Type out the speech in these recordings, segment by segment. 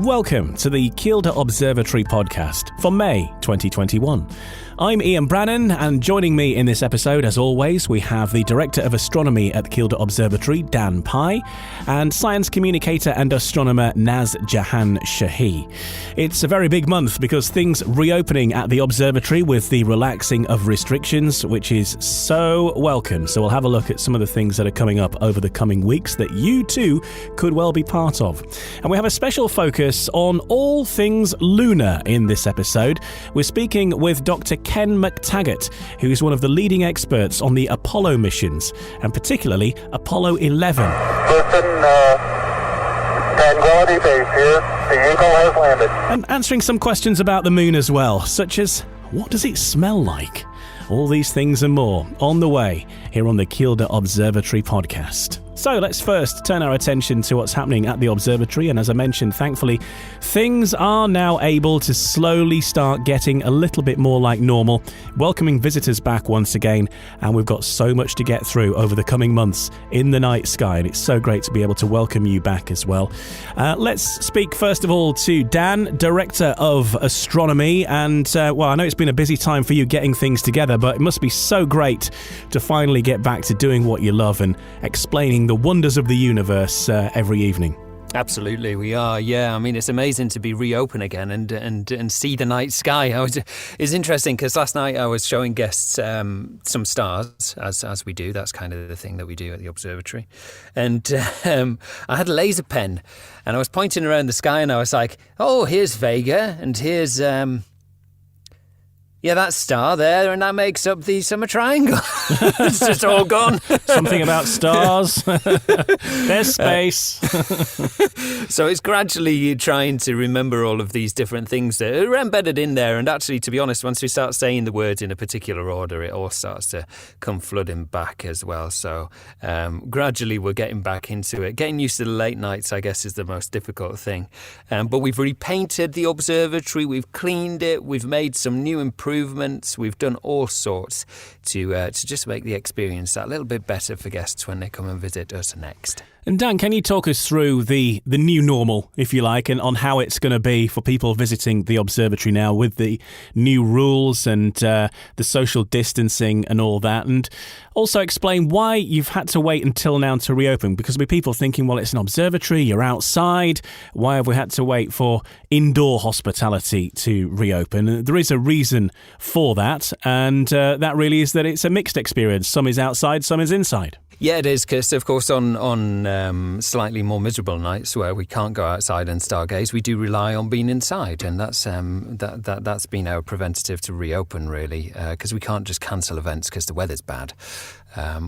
welcome to the Kielder Observatory podcast for May 2021. I'm Ian Brannan, and joining me in this episode, as always, we have the Director of Astronomy at Kielder Observatory, Dan Pye, and science communicator and astronomer Naz Jahan Shahi. It's a very big month because things reopening at the observatory with the relaxing of restrictions, which is so welcome. So we'll have a look at some of the things that are coming up over the coming weeks that you too could well be part of. And we have a special focus on all things lunar in this episode. We're speaking with Dr. Ken MacTaggart, who is one of the leading experts on the Apollo missions, and particularly Apollo 11. Tranquility Base here. The Eagle has landed. And answering some questions about the moon as well, such as, what does it smell like? All these things and more on the way here on the Kielder Observatory podcast. So let's first turn our attention to what's happening at the observatory, and as I mentioned, thankfully, things are now able to slowly start getting a little bit more like normal, welcoming visitors back once again, and we've got so much to get through over the coming months in the night sky, and it's so great to be able to welcome you back as well. Let's speak first of all to Dan, Director of Astronomy, and well, I know it's been a busy time for you getting things together, but it must be so great to finally get back to doing what you love and explaining the wonders of the universe every evening. Absolutely, we are. Yeah, I mean, it's amazing to be reopened again and see the night sky. It's interesting because last night I was showing guests some stars, as we do. That's kind of the thing that we do at the observatory. And I had a laser pen, and I was pointing around the sky, and I was like, "Oh, here's Vega, and here's yeah, that star there, and that makes up the summer triangle." It's just all gone. Something about stars. There's space. So it's gradually trying to remember all of these different things that are embedded in there. And actually, to be honest, once we start saying the words in a particular order, it all starts to come flooding back as well. So gradually we're getting back into it. Getting used to the late nights, I guess, is the most difficult thing. But we've repainted the observatory. We've cleaned it. We've made some new improvements. We've done all sorts to just make the experience that little bit better for guests when they come and visit us next. And Dan, can you talk us through the new normal, if you like, and on how it's going to be for people visiting the observatory now with the new rules and the social distancing and all that, and also explain why you've had to wait until now to reopen? Because there'll be people thinking, well, it's an observatory, you're outside, why have we had to wait for indoor hospitality to reopen? And there is a reason for that, and that really is that it's a mixed experience. Some is outside, some is inside. Yeah, it is, because, of course, on slightly more miserable nights where we can't go outside and stargaze, we do rely on being inside, and that's been our preventative to reopen, really, because we can't just cancel events because the weather's bad.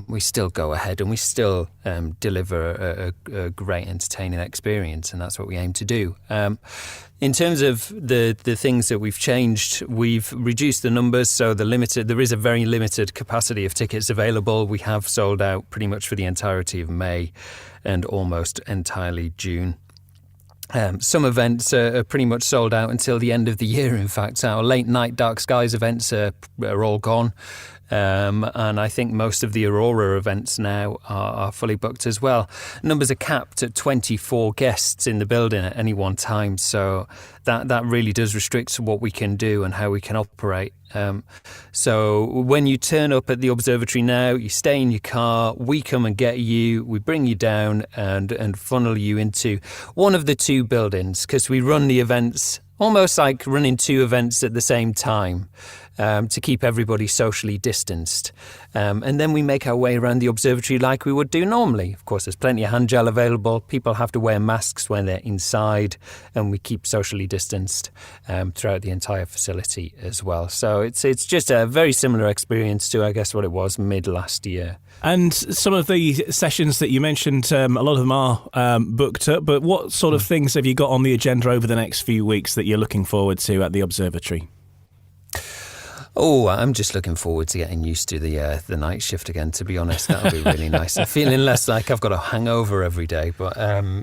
We still go ahead and we still deliver a great entertaining experience, and that's what we aim to do. In terms of the things that we've changed, we've reduced the numbers, so there is a very limited capacity of tickets available. We have sold out pretty much for the entirety of May and almost entirely June. Some events are pretty much sold out until the end of the year. In fact, our late night dark skies events are all gone. And I think most of the Aurora events now are fully booked as well. Numbers are capped at 24 guests in the building at any one time, so that really does restrict what we can do and how we can operate. So when you turn up at the observatory now, you stay in your car, we come and get you, we bring you down and funnel you into one of the two buildings, because we run the events almost like running two events at the same time. To keep everybody socially distanced. And then we make our way around the observatory like we would do normally. Of course, there's plenty of hand gel available. People have to wear masks when they're inside, and we keep socially distanced throughout the entire facility as well. So it's just a very similar experience to, I guess, what it was mid last year. And some of the sessions that you mentioned, a lot of them are booked up, but what sort of things have you got on the agenda over the next few weeks that you're looking forward to at the observatory? Oh, I'm just looking forward to getting used to the night shift again, to be honest. That'll be really nice. I'm feeling less like I've got a hangover every day. But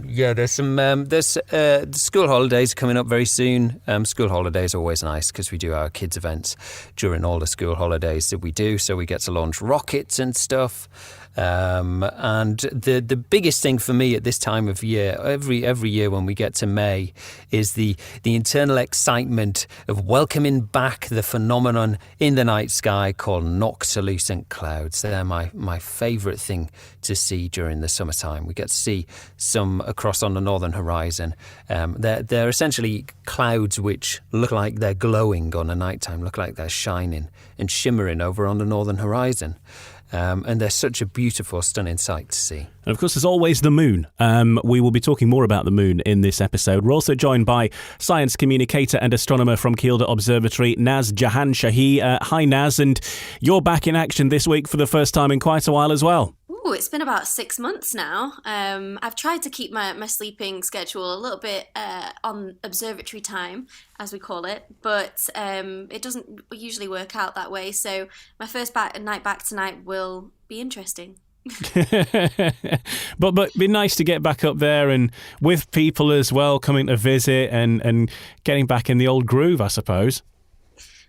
yeah, there's the school holidays coming up very soon. School holidays are always nice because we do our kids events during all the school holidays that we do. So we get to launch rockets and stuff. And the biggest thing for me at this time of year, every year when we get to May, is the internal excitement of welcoming back the phenomenon in the night sky called noctilucent clouds. They're my favourite thing to see during the summertime. We get to see some across on the northern horizon. They're essentially clouds which look like they're glowing on a nighttime, look like they're shining and shimmering over on the northern horizon. And they're such a beautiful, stunning sight to see. And of course, there's always the moon. We will be talking more about the moon in this episode. We're also joined by science communicator and astronomer from Kielder Observatory, Naz Jahan-Shahi. Hi, Naz, and you're back in action this week for the first time in quite a while as well. Ooh, it's been about 6 months now. I've tried to keep my sleeping schedule a little bit on observatory time, as we call it, but it doesn't usually work out that way. So my first night back tonight will be interesting. but it'd be nice to get back up there and with people as well, coming to visit and getting back in the old groove, I suppose.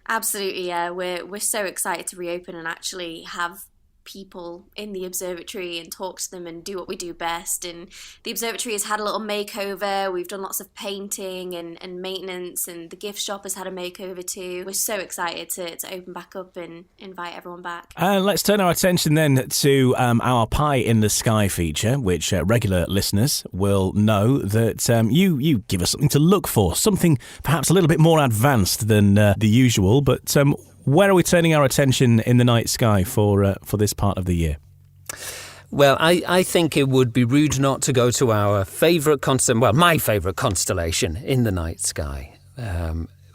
Absolutely, yeah. We're so excited to reopen and actually have people in the observatory and talk to them and do what we do best. And the observatory has had a little makeover. We've done lots of painting and maintenance, and the gift shop has had a makeover too. We're so excited to open back up and invite everyone back. Let's turn our attention then to our Pie in the Sky feature, which regular listeners will know that you give us something to look for, something perhaps a little bit more advanced than the usual, but where are we turning our attention in the night sky for this part of the year? Well, I think it would be rude not to go to our favourite my favourite constellation in the night sky.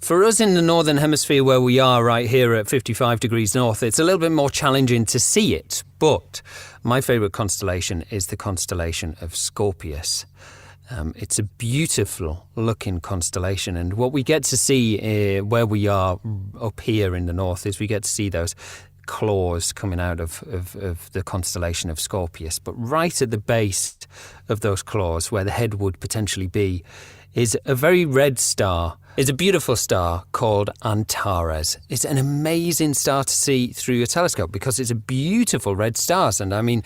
For us in the Northern Hemisphere, where we are right here at 55 degrees north, it's a little bit more challenging to see it. But my favourite constellation is the constellation of Scorpius. It's a beautiful looking constellation, and what we get to see where we are up here in the north is we get to see those claws coming out of the constellation of Scorpius. But right at the base of those claws, where the head would potentially be, is a very red star. It's a beautiful star called Antares. It's an amazing star to see through a telescope because it's a beautiful red star. And I mean,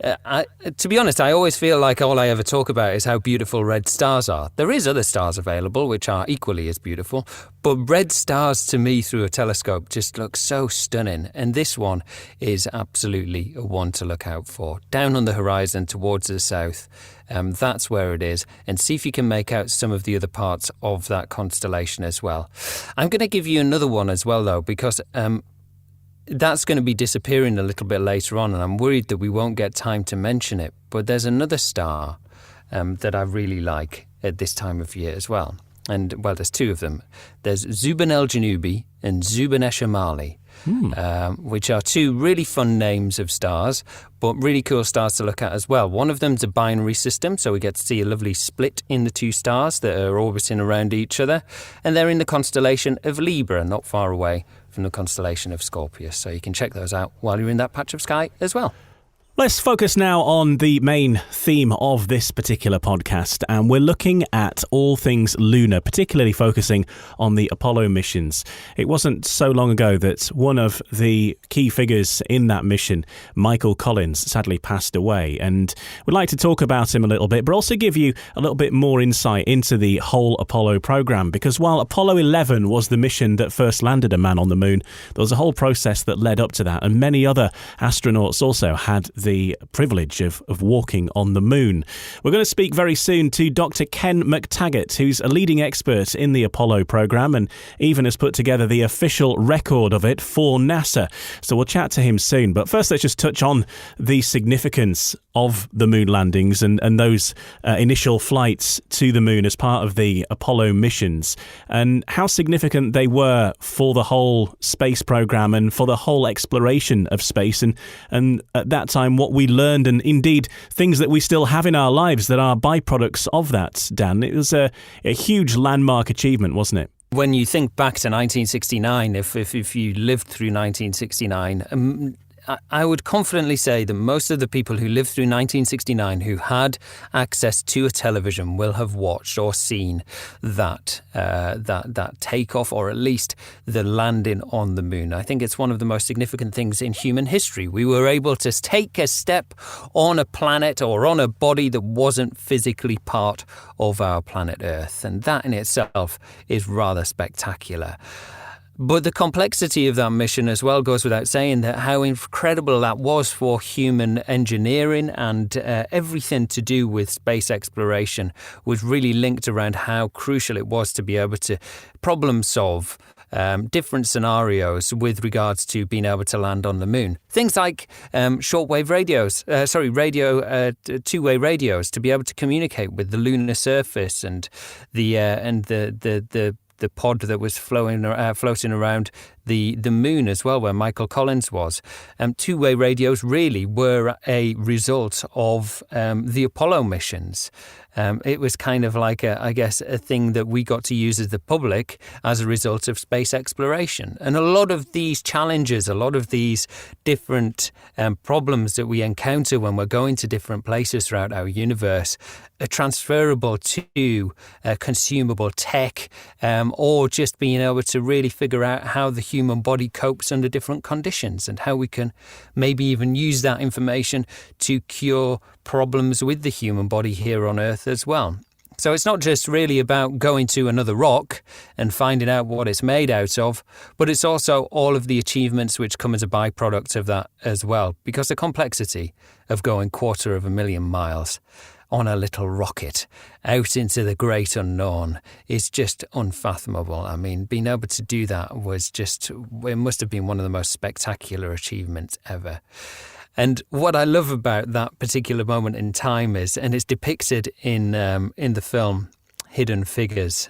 to be honest, I always feel like all I ever talk about is how beautiful red stars are. There is other stars available which are equally as beautiful, but red stars to me through a telescope just look so stunning. And this one is absolutely a one to look out for. Down on the horizon towards the south, that's where it is. And see if you can make out some of the other parts of that constellation as well. I'm going to give you another one as well, though, because that's going to be disappearing a little bit later on, and I'm worried that we won't get time to mention it. But there's another star that I really like at this time of year as well. And, well, there's two of them. There's Zuben el-Janubi and Zuben Eshamali, which are two really fun names of stars, but really cool stars to look at as well. One of them's a binary system, so we get to see a lovely split in the two stars that are orbiting around each other. And they're in the constellation of Libra, not far away from the constellation of Scorpius. So you can check those out while you're in that patch of sky as well. Let's focus now on the main theme of this particular podcast, and we're looking at all things lunar, particularly focusing on the Apollo missions. It wasn't so long ago that one of the key figures in that mission, Michael Collins, sadly passed away, and we'd like to talk about him a little bit, but also give you a little bit more insight into the whole Apollo program, because while Apollo 11 was the mission that first landed a man on the moon, there was a whole process that led up to that, and many other astronauts also had the privilege of walking on the moon. We're going to speak very soon to Dr. Ken MacTaggart, who's a leading expert in the Apollo program and even has put together the official record of it for NASA. So we'll chat to him soon. But first, let's just touch on the significance of the moon landings and those initial flights to the moon as part of the Apollo missions, and how significant they were for the whole space program and for the whole exploration of space, and at that time what we learned, and indeed things that we still have in our lives that are byproducts of that, Dan. It was a huge landmark achievement, wasn't it? When you think back to 1969, if you lived through 1969, I would confidently say that most of the people who lived through 1969 who had access to a television will have watched or seen that takeoff, or at least the landing on the moon. I think it's one of the most significant things in human history. We were able to take a step on a planet or on a body that wasn't physically part of our planet Earth, and that in itself is rather spectacular. But the complexity of that mission as well goes without saying, that how incredible that was for human engineering, and everything to do with space exploration was really linked around how crucial it was to be able to problem solve different scenarios with regards to being able to land on the moon. Things like shortwave radios, two-way radios, to be able to communicate with the lunar surface and the pod that was floating around the moon as well, where Michael Collins was. Two-way radios really were a result of the Apollo missions. It was kind of like a thing that we got to use as the public as a result of space exploration. And a lot of these challenges, a lot of these different problems that we encounter when we're going to different places throughout our universe are transferable to consumable tech, or just being able to really figure out how the human body copes under different conditions, and how we can maybe even use that information to cure problems with the human body here on Earth as well. So it's not just really about going to another rock and finding out what it's made out of, but it's also all of the achievements which come as a byproduct of that as well, because the complexity of going 250,000 miles on a little rocket out into the great unknown is just unfathomable. I mean, being able to do that was just, it must have been one of the most spectacular achievements ever. And what I love about that particular moment in time is, and it's depicted in the film Hidden Figures,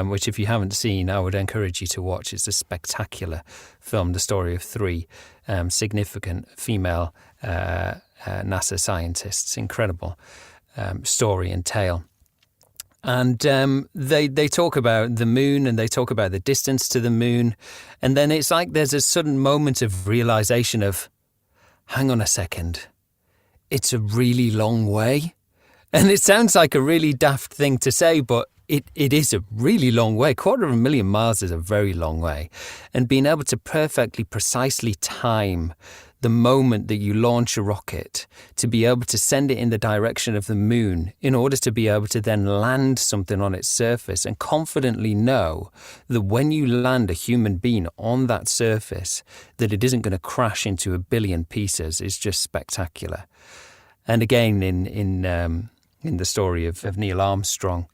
which if you haven't seen, I would encourage you to watch. It's a spectacular film, the story of three significant female NASA scientists. Incredible story and tale. And they talk about the moon, and they talk about the distance to the moon. And then it's like there's a sudden moment of realization of, hang on a second, it's a really long way. And it sounds like a really daft thing to say, but it is a really long way. 250,000 miles is a very long way. And being able to perfectly, precisely time the moment that you launch a rocket to be able to send it in the direction of the moon in order to be able to then land something on its surface, and confidently know that when you land a human being on that surface, that it isn't going to crash into a billion pieces, is just spectacular. And again, in the story of Neil Armstrong,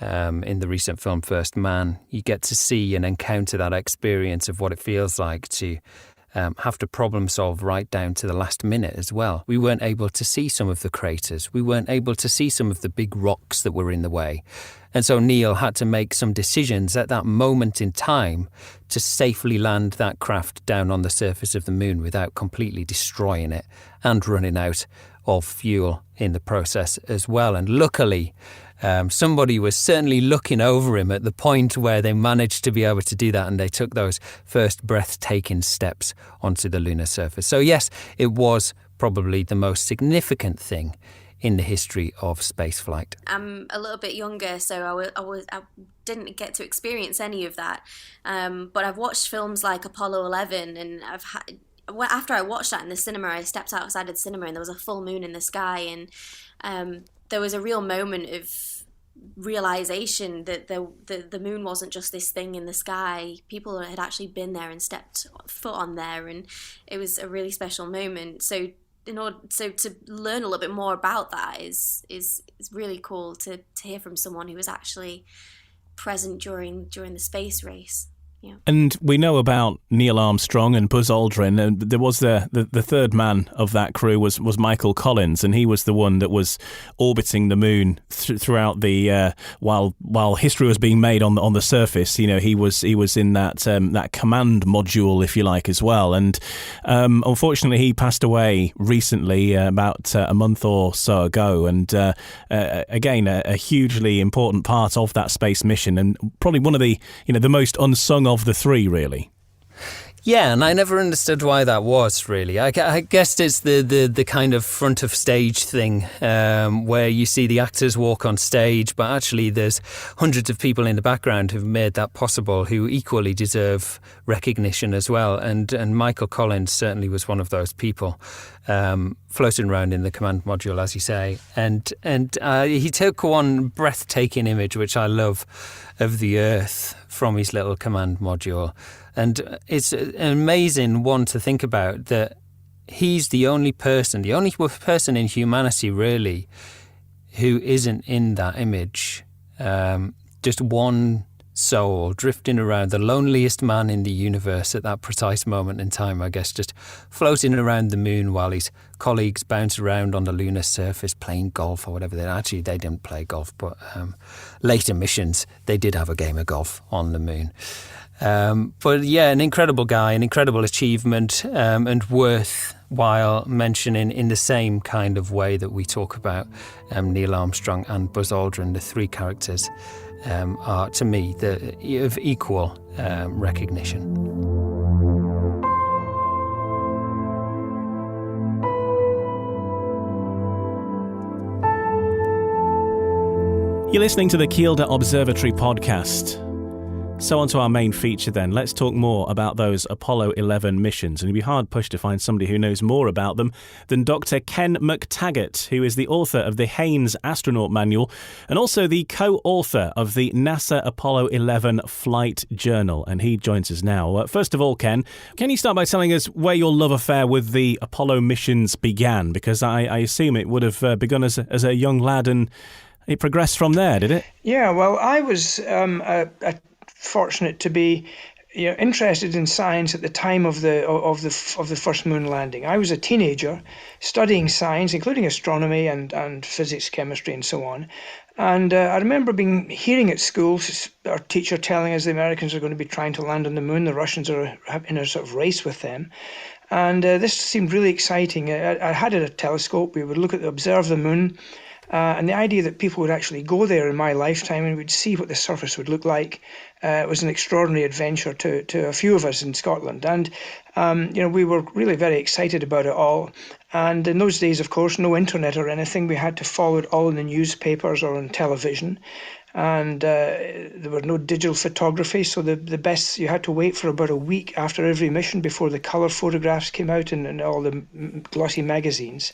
in the recent film First Man, you get to see and encounter that experience of what it feels like to have to problem solve right down to the last minute as well. We weren't able to see some of the craters. We weren't able to see some of the big rocks that were in the way. And so Neil had to make some decisions at that moment in time to safely land that craft down on the surface of the moon without completely destroying it and running out of fuel in the process as well. And luckily, somebody was certainly looking over him at the point where they managed to be able to do that, and they took those first breathtaking steps onto the lunar surface. So yes, it was probably the most significant thing in the history of spaceflight. I'm a little bit younger, so I didn't get to experience any of that. But I've watched films like Apollo 11, and after I watched that in the cinema, I stepped outside of the cinema and there was a full moon in the sky, and there was a real moment of realization that the moon wasn't just this thing in the sky. People had actually been there and stepped foot on there, and it was a really special moment. So to learn a little bit more about that is really cool to hear from someone who was actually present during the space race. Yeah. And we know about Neil Armstrong and Buzz Aldrin, and there was the third man of that crew was Michael Collins, and he was the one that was orbiting the moon throughout the while history was being made on the surface. You know, he was in that command module, if you like, as well. And unfortunately, he passed away recently, about a month or so ago. And again, a hugely important part of that space mission, and probably one of the most unsung of the three, really. Yeah, and I never understood why that was, really. I guess it's the kind of front of stage thing where you see the actors walk on stage, but actually there's hundreds of people in the background who've made that possible, who equally deserve recognition as well. And Michael Collins certainly was one of those people, floating around in the command module, as you say. And he took one breathtaking image, which I love, of the Earth from his little command module. And it's an amazing one to think about, that he's the only person in humanity, really, who isn't in that image. Just one soul drifting around, the loneliest man in the universe at that precise moment in time, I guess, just floating around the moon while his colleagues bounce around on the lunar surface playing golf or whatever. They didn't play golf, but later missions, they did have a game of golf on the moon. But yeah, an incredible guy, an incredible achievement, and worthwhile mentioning in the same kind of way that we talk about Neil Armstrong and Buzz Aldrin. The three characters are, to me, of equal recognition. You're listening to the Kielder Observatory podcast. So on to our main feature then. Let's talk more about those Apollo 11 missions. And you'd be hard-pushed to find somebody who knows more about them than Dr. Ken MacTaggart, who is the author of the Haynes Astronaut Manual and also the co-author of the NASA Apollo 11 Flight Journal. And he joins us now. First of all, Ken, can you start by telling us where your love affair with the Apollo missions began? Because I assume it would have begun as a young lad and it progressed from there, did it? Yeah, well, I was fortunate to be interested in science at the time of the first moon landing. I was a teenager studying science, including astronomy and physics, chemistry, and so on. And I remember hearing at school our teacher telling us the Americans are going to be trying to land on the moon, the Russians are in a sort of race with them. And this seemed really exciting. I had a telescope. We would observe the moon. And the idea that people would actually go there in my lifetime and we'd see what the surface would look like was an extraordinary adventure to a few of us in Scotland. And, we were really very excited about it all. And in those days, of course, no internet or anything. We had to follow it all in the newspapers or on television. And there were no digital photography, so the best, you had to wait for about a week after every mission before the colour photographs came out in all the glossy magazines.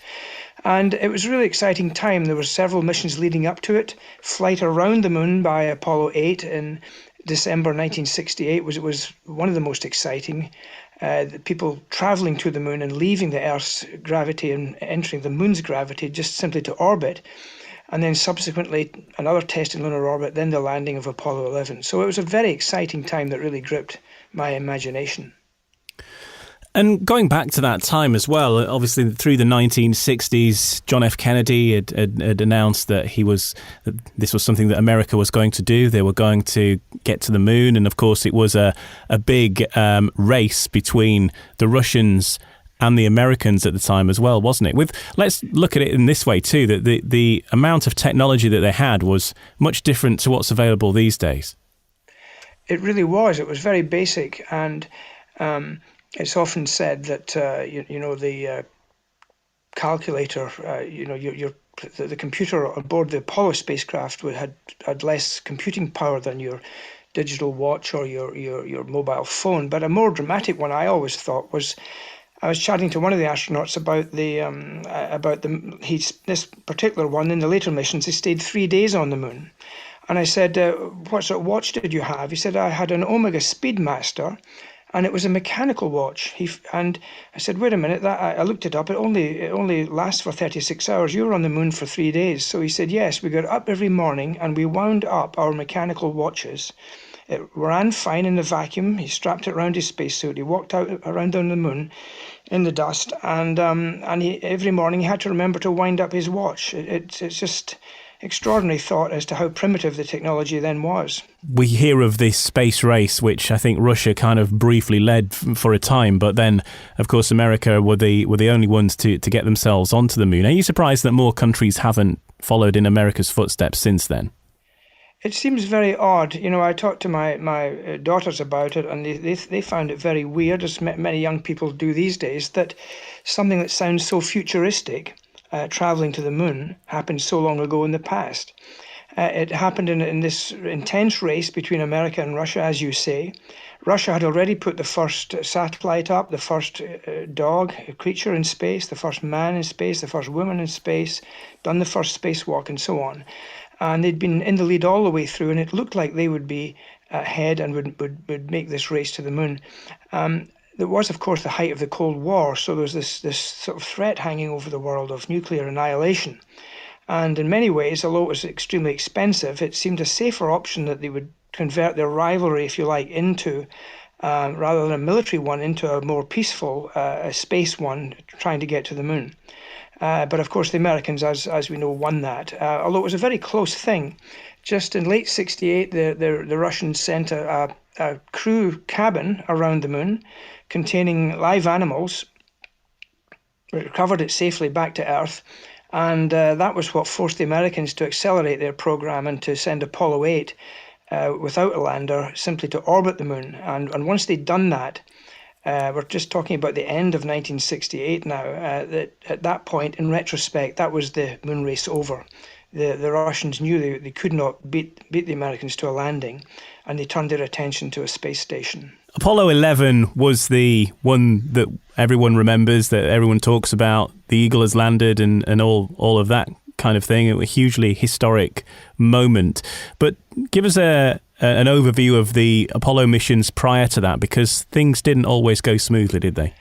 And it was a really exciting time. There were several missions leading up to it. Flight around the moon by Apollo 8 in December 1968 was one of the most exciting. The people travelling to the moon and leaving the Earth's gravity and entering the moon's gravity just simply to orbit. And then subsequently another test in lunar orbit, then the landing of Apollo 11. So it was a very exciting time that really gripped my imagination. And going back to that time as well, obviously through the 1960s, John F. Kennedy had announced that this was something that America was going to do. They were going to get to the moon. And of course, it was a big race between the Russians and the Americans at the time as well, wasn't it? Let's look at it in this way too, that the amount of technology that they had was much different to what's available these days. It really was. It was very basic, and it's often said that the calculator, the computer on board the Apollo spacecraft had less computing power than your digital watch or your mobile phone. But a more dramatic one I always thought was, I was chatting to one of the astronauts about this particular one. In the later missions, he stayed 3 days on the moon, and I said, "What sort of watch did you have?" He said, "I had an Omega Speedmaster, and it was a mechanical watch." And I said, "Wait a minute, I looked it up. It only lasts for 36 hours. You were on the moon for 3 days." So he said, "Yes, we got up every morning and we wound up our mechanical watches. It ran fine in the vacuum. He strapped it around his spacesuit. He walked around on the moon in the dust, and every morning he had to remember to wind up his watch." It's just extraordinary thought as to how primitive the technology then was. We hear of this space race, which I think Russia kind of briefly led for a time, but then, of course, America were the only ones to get themselves onto the moon. Are you surprised that more countries haven't followed in America's footsteps since then? It seems very odd. I talked to my daughters about it, and they found it very weird, as many young people do these days, that something that sounds so futuristic, traveling to the moon, happened so long ago in the past. It happened in this intense race between America and Russia, as you say. Russia had already put the first satellite up, the first creature in space, the first man in space, the first woman in space, done the first spacewalk, and so on. And they'd been in the lead all the way through, and it looked like they would be ahead and would make this race to the moon. There was, of course, the height of the Cold War, so there was this sort of threat hanging over the world of nuclear annihilation. And in many ways, although it was extremely expensive, it seemed a safer option that they would convert their rivalry, if you like, into, rather than a military one, into a more peaceful space one, trying to get to the moon. But of course, the Americans, as we know, won that. Although it was a very close thing. Just in late '68, the Russians sent a crew cabin around the moon containing live animals, recovered it safely back to Earth, and that was what forced the Americans to accelerate their program and to send Apollo 8 without a lander, simply to orbit the moon. And once they'd done that, we're just talking about the end of 1968 now. That at that point, in retrospect, that was the moon race over. The Russians knew they could not beat the Americans to a landing, and they turned their attention to a space station. Apollo 11 was the one that everyone remembers, that everyone talks about. The Eagle has landed and all of that kind of thing. It was a hugely historic moment. But give us an overview of the Apollo missions prior to that, because things didn't always go smoothly, did they?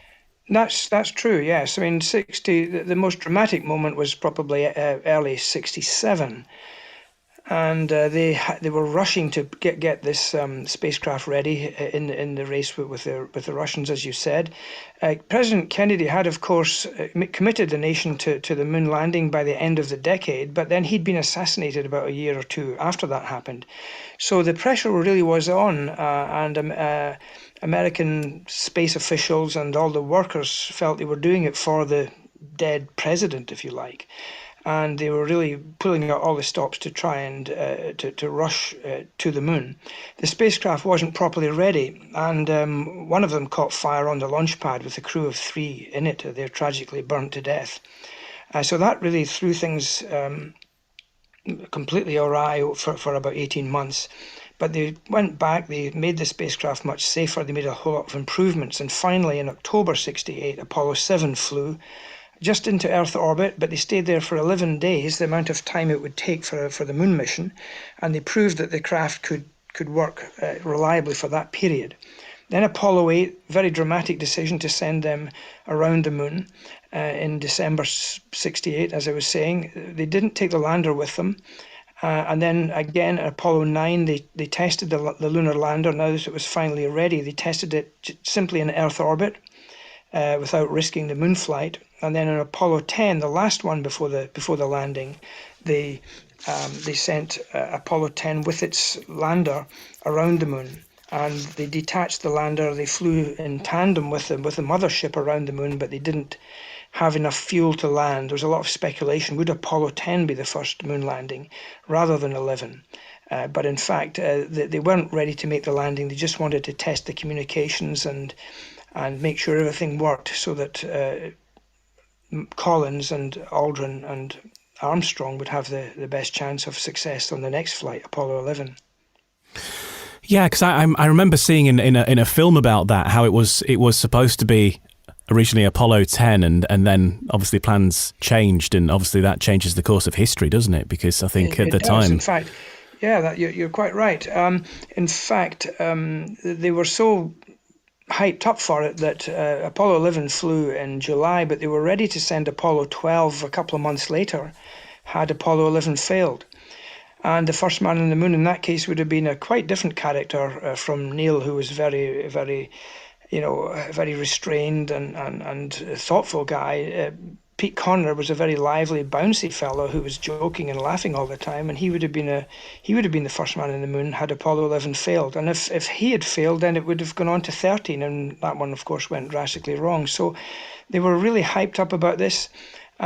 That's true, yes. I mean, the most dramatic moment was probably early '67. And they were rushing to get this spacecraft ready in the race with the Russians, as you said. President Kennedy had, of course, committed the nation to the moon landing by the end of the decade, but then he'd been assassinated about a year or two after that happened. So the pressure really was on, and American space officials and all the workers felt they were doing it for the dead president, if you like. And they were really pulling out all the stops to try and to rush to the moon. The spacecraft wasn't properly ready, and one of them caught fire on the launch pad with a crew of 3 in it. They're tragically burnt to death. So that really threw things completely awry for about 18 months. But they went back, they made the spacecraft much safer, they made a whole lot of improvements, and finally in October '68, Apollo 7 flew just into Earth orbit, but they stayed there for 11 days, the amount of time it would take for the moon mission, and they proved that the craft could work reliably for that period. Then Apollo 8, very dramatic decision to send them around the moon in December '68, as I was saying. They didn't take the lander with them. And then again at Apollo 9, they tested the lunar lander. Now that it was finally ready, they tested it simply in Earth orbit without risking the moon flight. And then on Apollo 10, the last one before the landing, they sent Apollo 10 with its lander around the moon. And they detached the lander. They flew in tandem with the mothership around the moon, but they didn't have enough fuel to land. There was a lot of speculation. Would Apollo 10 be the first moon landing rather than 11? But in fact, they weren't ready to make the landing. They just wanted to test the communications and make sure everything worked so that Collins and Aldrin and Armstrong would have the best chance of success on the next flight, Apollo 11. Yeah, because I remember seeing in a film about that how it was supposed to be originally Apollo 10, and then obviously plans changed, and obviously that changes the course of history, doesn't it? Because I think at the time, in fact, yeah, you're quite right. In fact, they were so hyped up for it that Apollo 11 flew in July, but they were ready to send Apollo 12 a couple of months later had Apollo 11 failed. And the first man on the moon in that case would have been a quite different character from Neil, who was very, very, very restrained and thoughtful guy. Pete Conner was a very lively, bouncy fellow who was joking and laughing all the time, and he would have been the first man on the moon had Apollo 11 failed. And if he had failed, then it would have gone on to 13, and that one, of course, went drastically wrong. So they were really hyped up about this.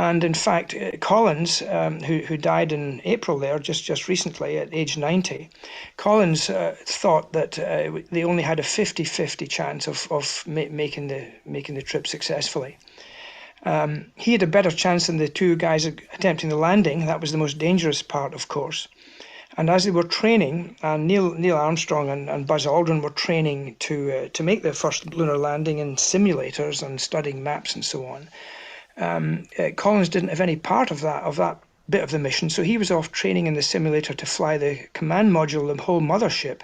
And in fact, Collins, who died in April there, just recently at age 90, Collins thought that they only had a 50-50 chance of making the trip successfully. He had a better chance than the two guys attempting the landing. That was the most dangerous part, of course. And as they were training, Neil Armstrong and Buzz Aldrin were training to make their first lunar landing in simulators and studying maps and so on. Collins didn't have any part of that bit of the mission, so he was off training in the simulator to fly the command module, the whole mothership.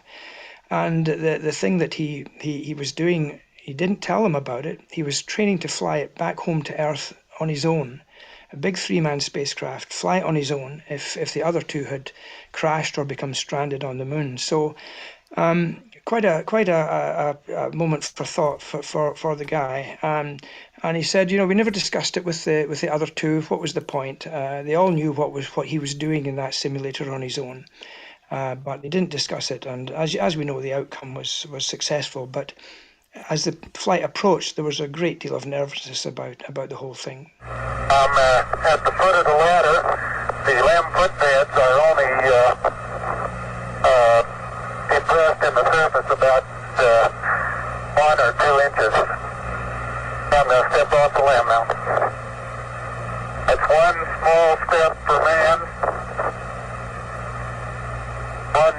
And the thing that he was doing, he didn't tell them about it. He was training to fly it back home to Earth on his own, a big 3-man spacecraft, fly it on his own if the other two had crashed or become stranded on the moon. So quite a moment for thought for the guy. And he said, we never discussed it with the other two. What was the point? They all knew what he was doing in that simulator on his own, but they didn't discuss it. And as we know, the outcome was successful. But as the flight approached, there was a great deal of nervousness about the whole thing. I'm at the foot of the ladder. The LEM footbeds are only impressed in the surface about 1 or 2 inches. I'm going to step off the LEM now. That's one small step for man, one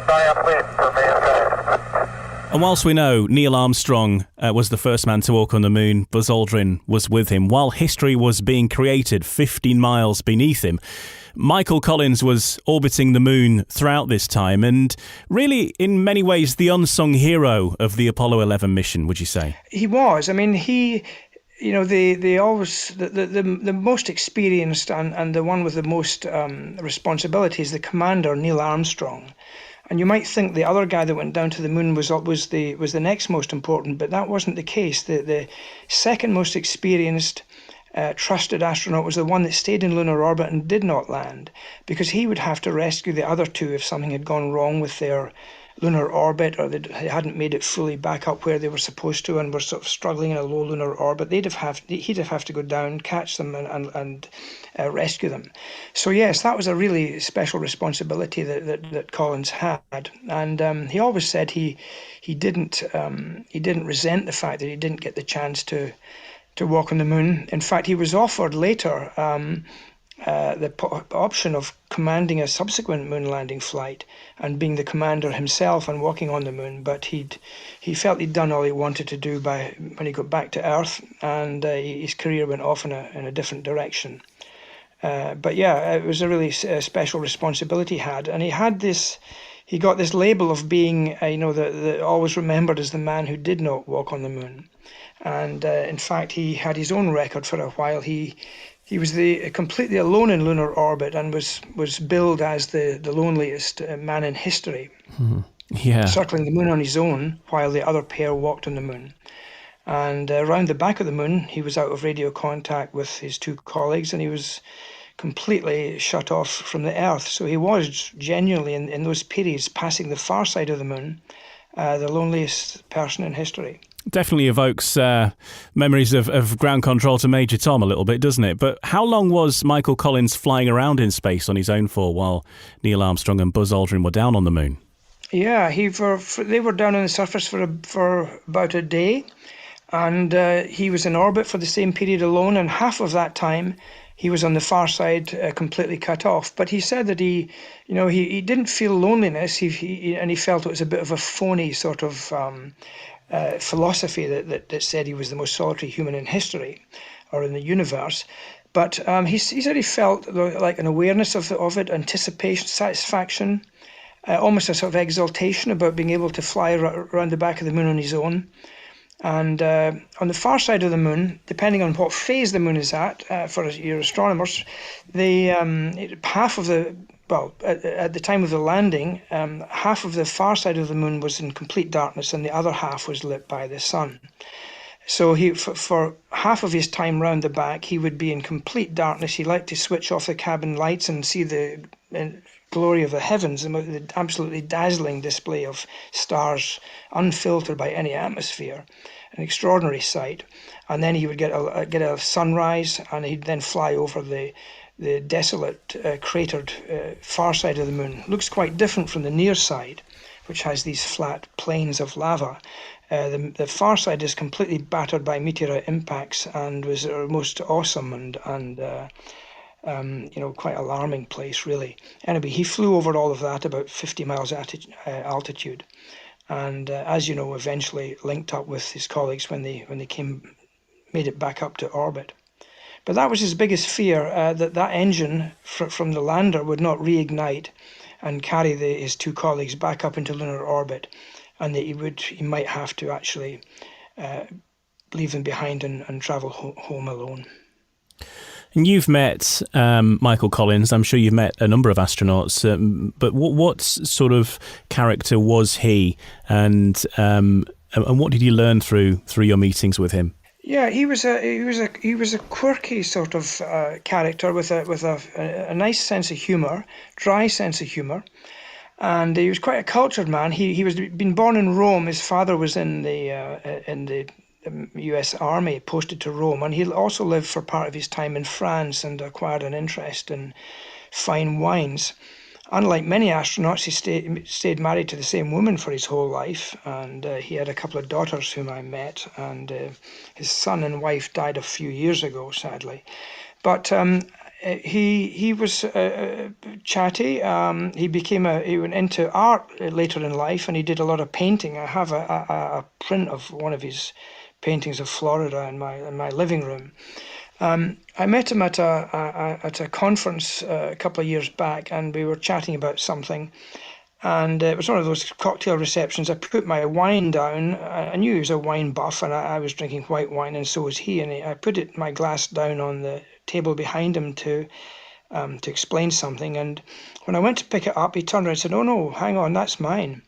giant leap for mankind. And whilst we know Neil Armstrong was the first man to walk on the moon, Buzz Aldrin was with him. While history was being created 15 miles beneath him, Michael Collins was orbiting the moon throughout this time and really, in many ways, the unsung hero of the Apollo 11 mission, would you say? He was. I mean, they always, the most experienced and the one with the most responsibility is the commander, Neil Armstrong. And you might think the other guy that went down to the moon was the next most important, but that wasn't the case. The second most experienced, trusted astronaut was the one that stayed in lunar orbit and did not land, because he would have to rescue the other two if something had gone wrong with their lunar orbit, or they hadn't made it fully back up where they were supposed to and were sort of struggling in a low lunar orbit. He'd have to go down, catch them and rescue them. So yes, that was a really special responsibility that Collins had, and he always said he didn't resent the fact that he didn't get the chance to walk on the moon. In fact, he was offered later the option of commanding a subsequent moon landing flight and being the commander himself and walking on the moon, but he felt he'd done all he wanted to do when he got back to Earth, and his career went off in a different direction. But yeah, it was a really special responsibility he had, and he got this label of being always remembered as the man who did not walk on the moon. And in fact, he had his own record for a while. He was completely alone in lunar orbit and was billed as the loneliest man in history. Mm-hmm. Yeah, circling the moon on his own while the other pair walked on the moon. And around the back of the moon, he was out of radio contact with his two colleagues, and he was completely shut off from the Earth. So he was genuinely, in those periods, passing the far side of the moon, the loneliest person in history. Definitely evokes memories of ground control to Major Tom a little bit, doesn't it? But how long was Michael Collins flying around in space on his own for while Neil Armstrong and Buzz Aldrin were down on the moon? Yeah, they were down on the surface for about a day, and he was in orbit for the same period alone, and half of that time he was on the far side, completely cut off. But he said that he didn't feel loneliness, and he felt it was a bit of a phony sort of philosophy that said he was the most solitary human in history or in the universe. But he said he felt like an awareness of it, anticipation, satisfaction, almost a sort of exaltation about being able to fly around the back of the moon on his own. And on the far side of the moon, depending on what phase the moon is at, for your astronomers, at the time of the landing, half of the far side of the moon was in complete darkness and the other half was lit by the sun. So for half of his time round the back, he would be in complete darkness. He liked to switch off the cabin lights and see the glory of the heavens, the absolutely dazzling display of stars, unfiltered by any atmosphere. an extraordinary sight. And then he would get a sunrise, and he'd then fly over the desolate, cratered far side of the moon. Looks quite different from the near side, which has these flat plains of lava. The far side is completely battered by meteorite impacts and was a most awesome and quite alarming place, really. Anyway, he flew over all of that, about 50 miles altitude, and as you know, eventually linked up with his colleagues when they made it back up to orbit. But that was his biggest fear, that engine from the lander would not reignite and carry his two colleagues back up into lunar orbit, and that he might have to actually leave them behind and travel home alone. And you've met Michael Collins. I'm sure you've met a number of astronauts. But what sort of character was he, and what did you learn through your meetings with him? Yeah, he was a quirky sort of character with a nice sense of humour, dry sense of humour, and he was quite a cultured man. He was been born in Rome. His father was in the U.S. Army, posted to Rome, and he also lived for part of his time in France and acquired an interest in fine wines. Unlike many astronauts, he stayed married to the same woman for his whole life, and he had a couple of daughters whom I met, and his son and wife died a few years ago, sadly. But he was chatty. He went into art later in life, and he did a lot of painting. I have a print of one of his paintings of Florida in my living room. I met him at a conference a couple of years back, and we were chatting about something. And it was one of those cocktail receptions. I put my wine down. I knew he was a wine buff, and I was drinking white wine, and so was he. And I put my glass down on the table behind him to explain something. And when I went to pick it up, he turned around and said, "Oh no, hang on, that's mine."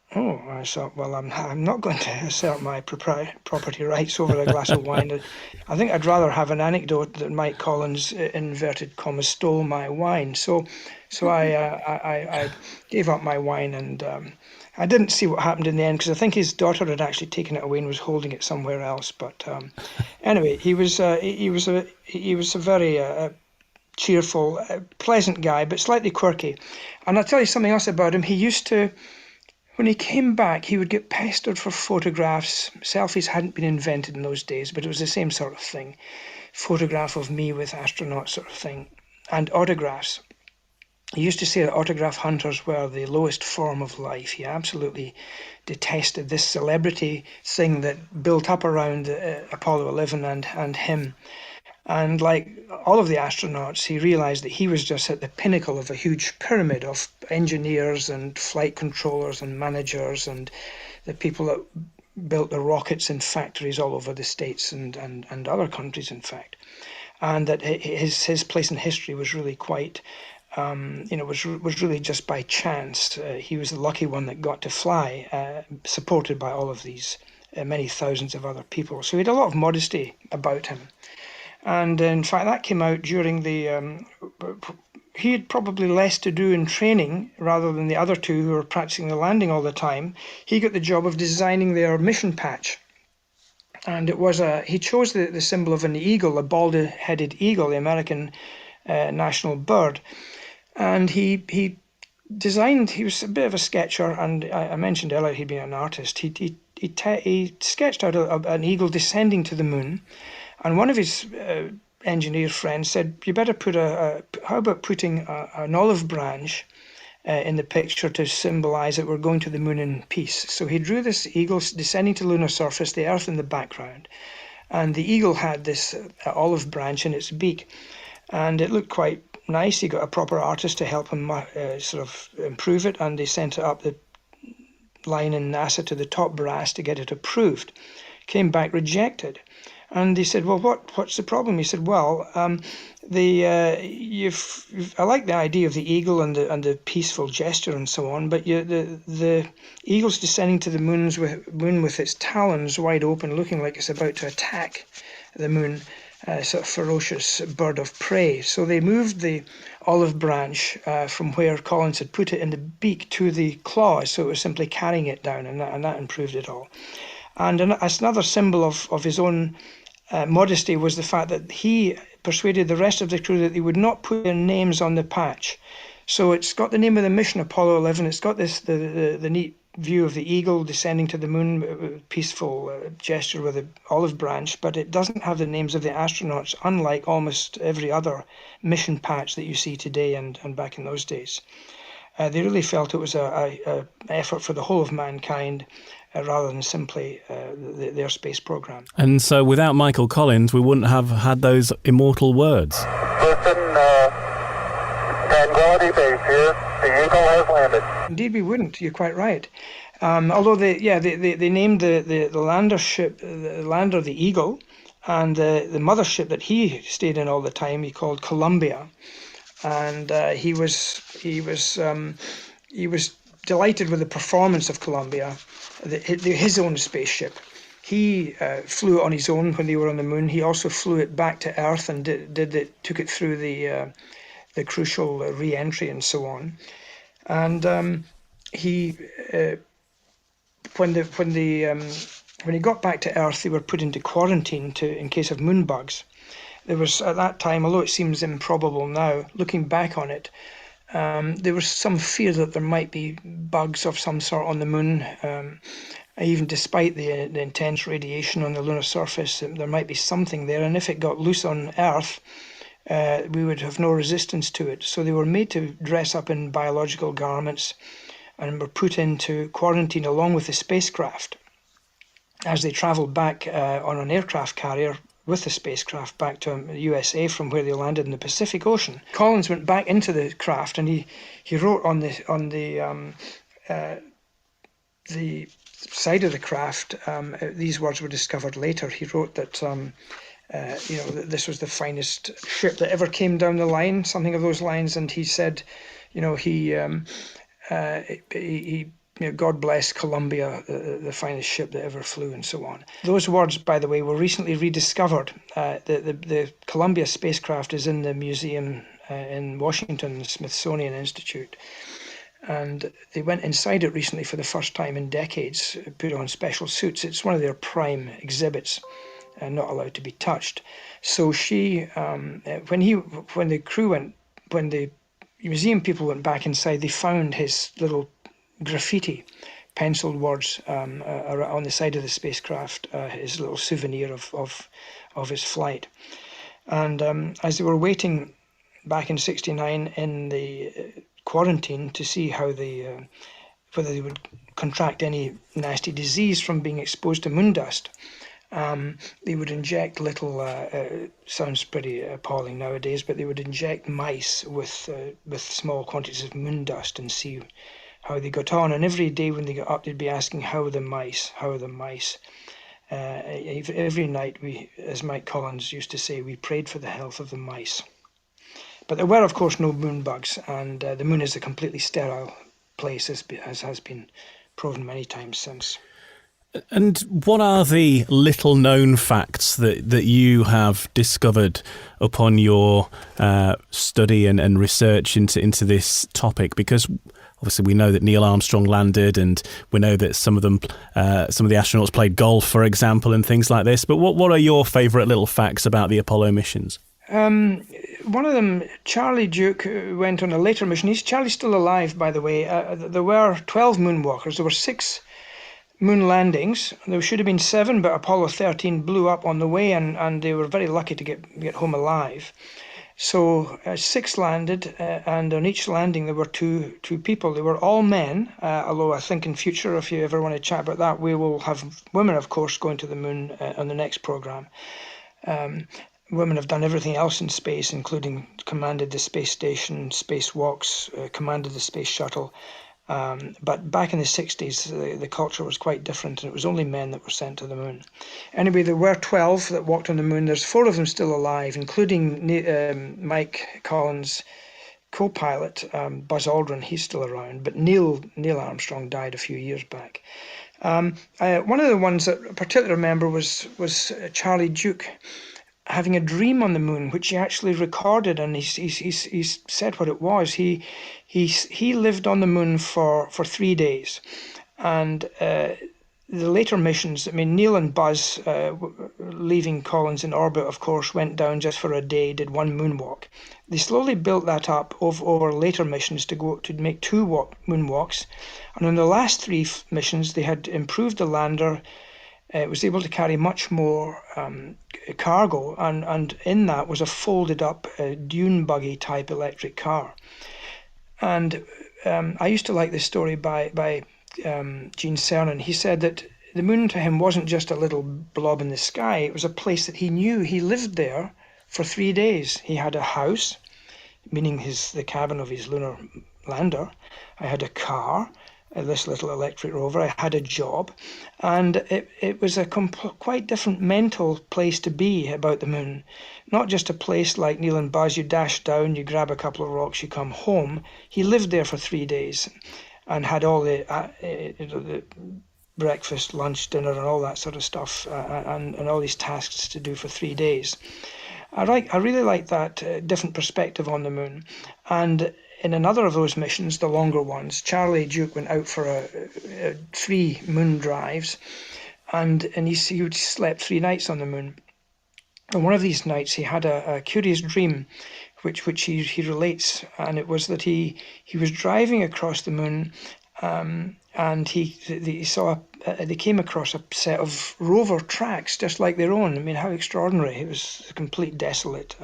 I thought, well, I'm not going to assert my property rights over a glass of wine. I think I'd rather have an anecdote that Mike Collins, inverted commas, stole my wine. So I gave up my wine, and I didn't see what happened in the end, because I think his daughter had actually taken it away and was holding it somewhere else. But anyway, he was a very cheerful, pleasant guy, but slightly quirky. And I'll tell you something else about him. He used to, when he came back, he would get pestered for photographs. Selfies hadn't been invented in those days, but it was the same sort of thing. Photograph of me with astronauts sort of thing. And autographs. He used to say that autograph hunters were the lowest form of life. He absolutely detested this celebrity thing that built up around Apollo 11 and him. And like all of the astronauts, he realized that he was just at the pinnacle of a huge pyramid of engineers and flight controllers and managers and the people that built the rockets in factories all over the States and other countries, in fact. And that his place in history was really quite, was really just by chance. He was the lucky one that got to fly, supported by all of these many thousands of other people. So he had a lot of modesty about him. And in fact, that came out during he had probably less to do in training rather than the other two who were practicing the landing all the time. He got the job of designing their mission patch. And it was he chose the symbol of an eagle, a bald-headed eagle, the American national bird. And he was a bit of a sketcher, and I mentioned earlier he'd been an artist. He sketched out an eagle descending to the moon. And one of his engineer friends said, "You better how about putting an olive branch in the picture to symbolize that we're going to the moon in peace?" So he drew this eagle descending to the lunar surface, the Earth in the background. And the eagle had this olive branch in its beak. And it looked quite nice. He got a proper artist to help him sort of improve it. And they sent it up the line in NASA to the top brass to get it approved. Came back rejected. And they said, "Well, what's the problem?" He said, "Well, I like the idea of the eagle and the peaceful gesture and so on, but the eagle's descending to the moon with its talons wide open, looking like it's about to attack the moon, sort of ferocious bird of prey." So they moved the olive branch from where Collins had put it in the beak to the claws, so it was simply carrying it down, and that improved it all. And another symbol of his own modesty was the fact that he persuaded the rest of the crew that they would not put their names on the patch. So it's got the name of the mission, Apollo 11. It's got the neat view of the eagle descending to the moon, peaceful gesture with an olive branch, but it doesn't have the names of the astronauts, unlike almost every other mission patch that you see today and back in those days. They really felt it was an effort for the whole of mankind rather than simply their space program. And so without Michael Collins, we wouldn't have had those immortal words. Listen, Tranquility Base here. The Eagle has landed. Indeed, we wouldn't. You're quite right. Although they named the lander ship, the lander, the Eagle, and the mothership that he stayed in all the time, he called Columbia, and he was delighted with the performance of Columbia, his own spaceship. He flew it on his own when they were on the moon. He also flew it back to Earth and took it through the crucial re-entry and so on. And when he got back to Earth, they were put into quarantine in case of moon bugs. There was, at that time, although it seems improbable now, looking back on it, there was some fear that there might be bugs of some sort on the moon. Even despite the intense radiation on the lunar surface, there might be something there. And if it got loose on Earth, we would have no resistance to it. So they were made to dress up in biological garments and were put into quarantine along with the spacecraft as they travelled back on an aircraft carrier with the spacecraft back to the USA from where they landed in the Pacific Ocean. Collins went back into the craft and he wrote on the side of the craft. These words were discovered later. He wrote that that this was the finest ship that ever came down the line, something of those lines. And he said, God bless Columbia, the finest ship that ever flew, and so on. Those words, by the way, were recently rediscovered. The Columbia spacecraft is in the museum in Washington, the Smithsonian Institute. And they went inside it recently for the first time in decades, put on special suits. It's one of their prime exhibits, not allowed to be touched. So when the museum people went back inside, they found his little graffiti, penciled words on the side of the spacecraft, his little souvenir of his flight. And as they were waiting back in '69 in the quarantine to see how whether they would contract any nasty disease from being exposed to moon dust, they would inject little, sounds pretty appalling nowadays, but they would inject mice with small quantities of moon dust and see how they got on. And every day when they got up, they'd be asking, how are the mice? Every night, as Mike Collins used to say, we prayed for the health of the mice. But there were, of course, no moon bugs, and the moon is a completely sterile place, as has been proven many times since. And what are the little-known facts that you have discovered upon your study and research into this topic? Because obviously we know that Neil Armstrong landed, and we know that some of the astronauts played golf, for example, and things like this. But what are your favourite little facts about the Apollo missions? One of them, Charlie Duke, went on a later mission. Charlie's still alive, by the way. There were 12 moonwalkers. There were 6 moon landings. There should have been 7, but Apollo 13 blew up on the way, and they were very lucky to get home alive. So 6 landed, and on each landing there were two people. They were all men, although I think in future, if you ever want to chat about that, we will have women, of course, going to the moon on the next program. Women have done everything else in space, including commanded the space station, spacewalks, commanded the space shuttle. But back in the 60s, the culture was quite different, and it was only men that were sent to the moon. Anyway, there were 12 that walked on the moon. There's 4 of them still alive, including Mike Collins' co-pilot, Buzz Aldrin. He's still around, but Neil Armstrong died a few years back. One of the ones that I particularly remember was Charlie Duke having a dream on the moon, which he actually recorded, and he said what it was. He lived on the moon for 3 days, and the later missions, I mean, Neil and Buzz, leaving Collins in orbit, of course, went down just for a day, did one moonwalk. They slowly built that up over later missions to make two moonwalks. And on the last three missions, they had improved the lander. It was able to carry much more cargo, and in that was a folded up dune buggy type electric car. And I used to like this story by Gene Cernan. He said that the moon to him wasn't just a little blob in the sky. It was a place that he knew. He lived there for 3 days. He had a house, meaning the cabin of his lunar lander. I had a car, this little electric rover. I had a job, and it was a quite different mental place to be about the moon. Not just a place like Neil and Buzz, you dash down, you grab a couple of rocks, you come home. He lived there for 3 days and had all the breakfast, lunch, dinner, and all that sort of stuff, and all these tasks to do for 3 days. I really like that different perspective on the moon. And in another of those missions, the longer ones, Charlie Duke went out for 3 moon drives, and he slept 3 nights on the moon. And one of these nights, he had a curious dream, which he relates, and it was that he was driving across the moon, and they came across a set of rover tracks just like their own. I mean, how extraordinary! It was a complete desolate,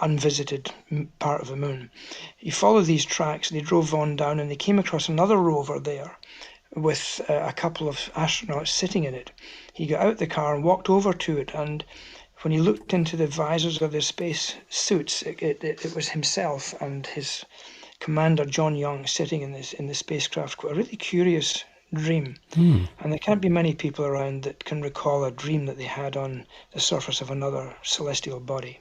unvisited part of the moon. He followed these tracks, they drove on down, and they came across another rover there with a couple of astronauts sitting in it. He got out the car and walked over to it, and when he looked into the visors of their space suits, it was himself and his commander John Young sitting in the spacecraft. A really curious dream. And there can't be many people around that can recall a dream that they had on the surface of another celestial body.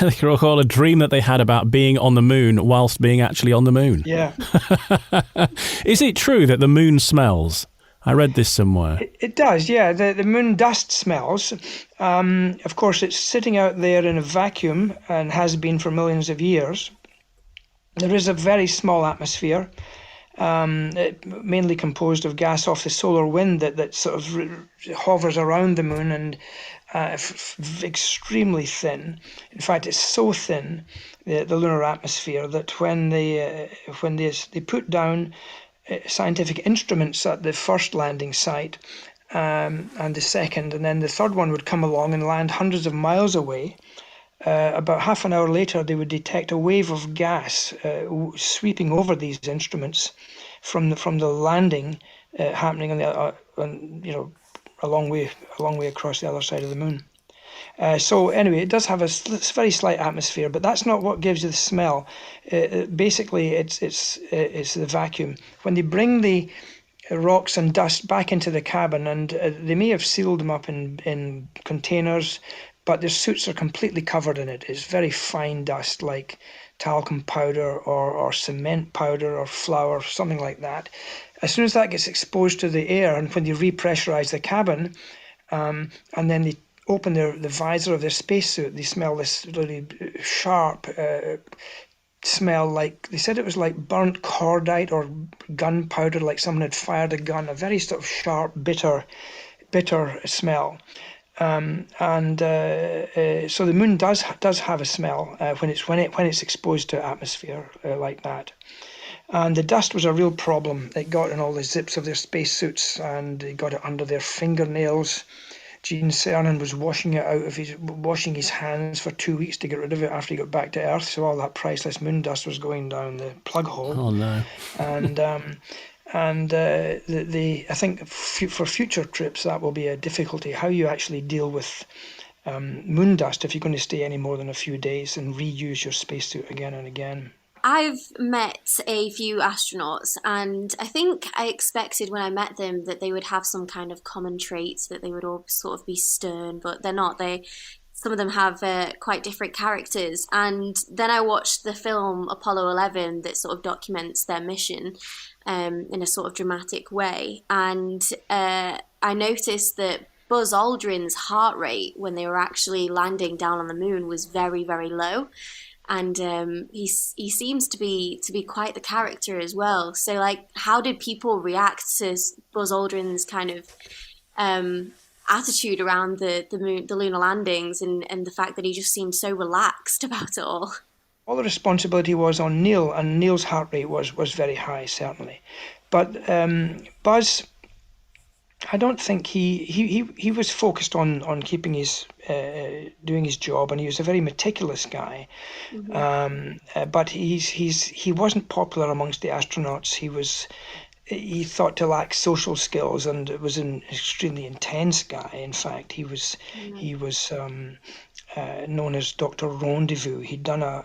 They can recall a dream that they had about being on the moon whilst being actually on the moon. Yeah. Is it true that the moon smells? I read this somewhere. It does, yeah. The moon dust smells. Of course, it's sitting out there in a vacuum and has been for millions of years. There is a very small atmosphere, mainly composed of gas off the solar wind that sort of hovers around the moon, and extremely thin. In fact, it's so thin, the lunar atmosphere, that when they put down scientific instruments at the first landing site, and the second, and then the third one would come along and land hundreds of miles away. About half an hour later, they would detect a wave of gas sweeping over these instruments from the landing happening a long way across the other side of the moon. So anyway, it does have a very slight atmosphere, but that's not what gives you the smell. Basically, it's the vacuum. When they bring the rocks and dust back into the cabin, and they may have sealed them up in containers, but their suits are completely covered in it. It's very fine dust, like talcum powder or cement powder or flour, something like that. As soon as that gets exposed to the air, and when they repressurize the cabin, and then they open the visor of their spacesuit, they smell this really sharp smell. Like they said, it was like burnt cordite or gunpowder, like someone had fired a gun. A very sort of sharp, bitter smell. So the moon does have a smell when it's exposed to atmosphere like that. And the dust was a real problem. It got in all the zips of their spacesuits, and it got it under their fingernails. Gene Cernan was washing his hands for 2 weeks to get rid of it after he got back to Earth. So all that priceless moon dust was going down the plug hole. Oh no! And I think for future trips that will be a difficulty. How you actually deal with moon dust if you're going to stay any more than a few days and reuse your spacesuit again and again. I've met a few astronauts, and I think I expected when I met them that they would have some kind of common traits, that they would all sort of be stern, but they're not. Some of them have quite different characters. And then I watched the film Apollo 11 that sort of documents their mission in a sort of dramatic way. And I noticed that Buzz Aldrin's heart rate when they were actually landing down on the moon was very, very low. and he seems to be quite the character as well. So, like, how did people react to Buzz Aldrin's kind of attitude around the lunar landings, and the fact that he just seemed so relaxed about it all? All the responsibility was on Neil, and Neil's heart rate was very high, certainly. But Buzz, I don't think he was focused on keeping his doing his job, and he was a very meticulous guy. But he wasn't popular amongst the astronauts. He thought to lack social skills, and was an extremely intense guy. In fact, he was known as Dr. Rendezvous. He'd done a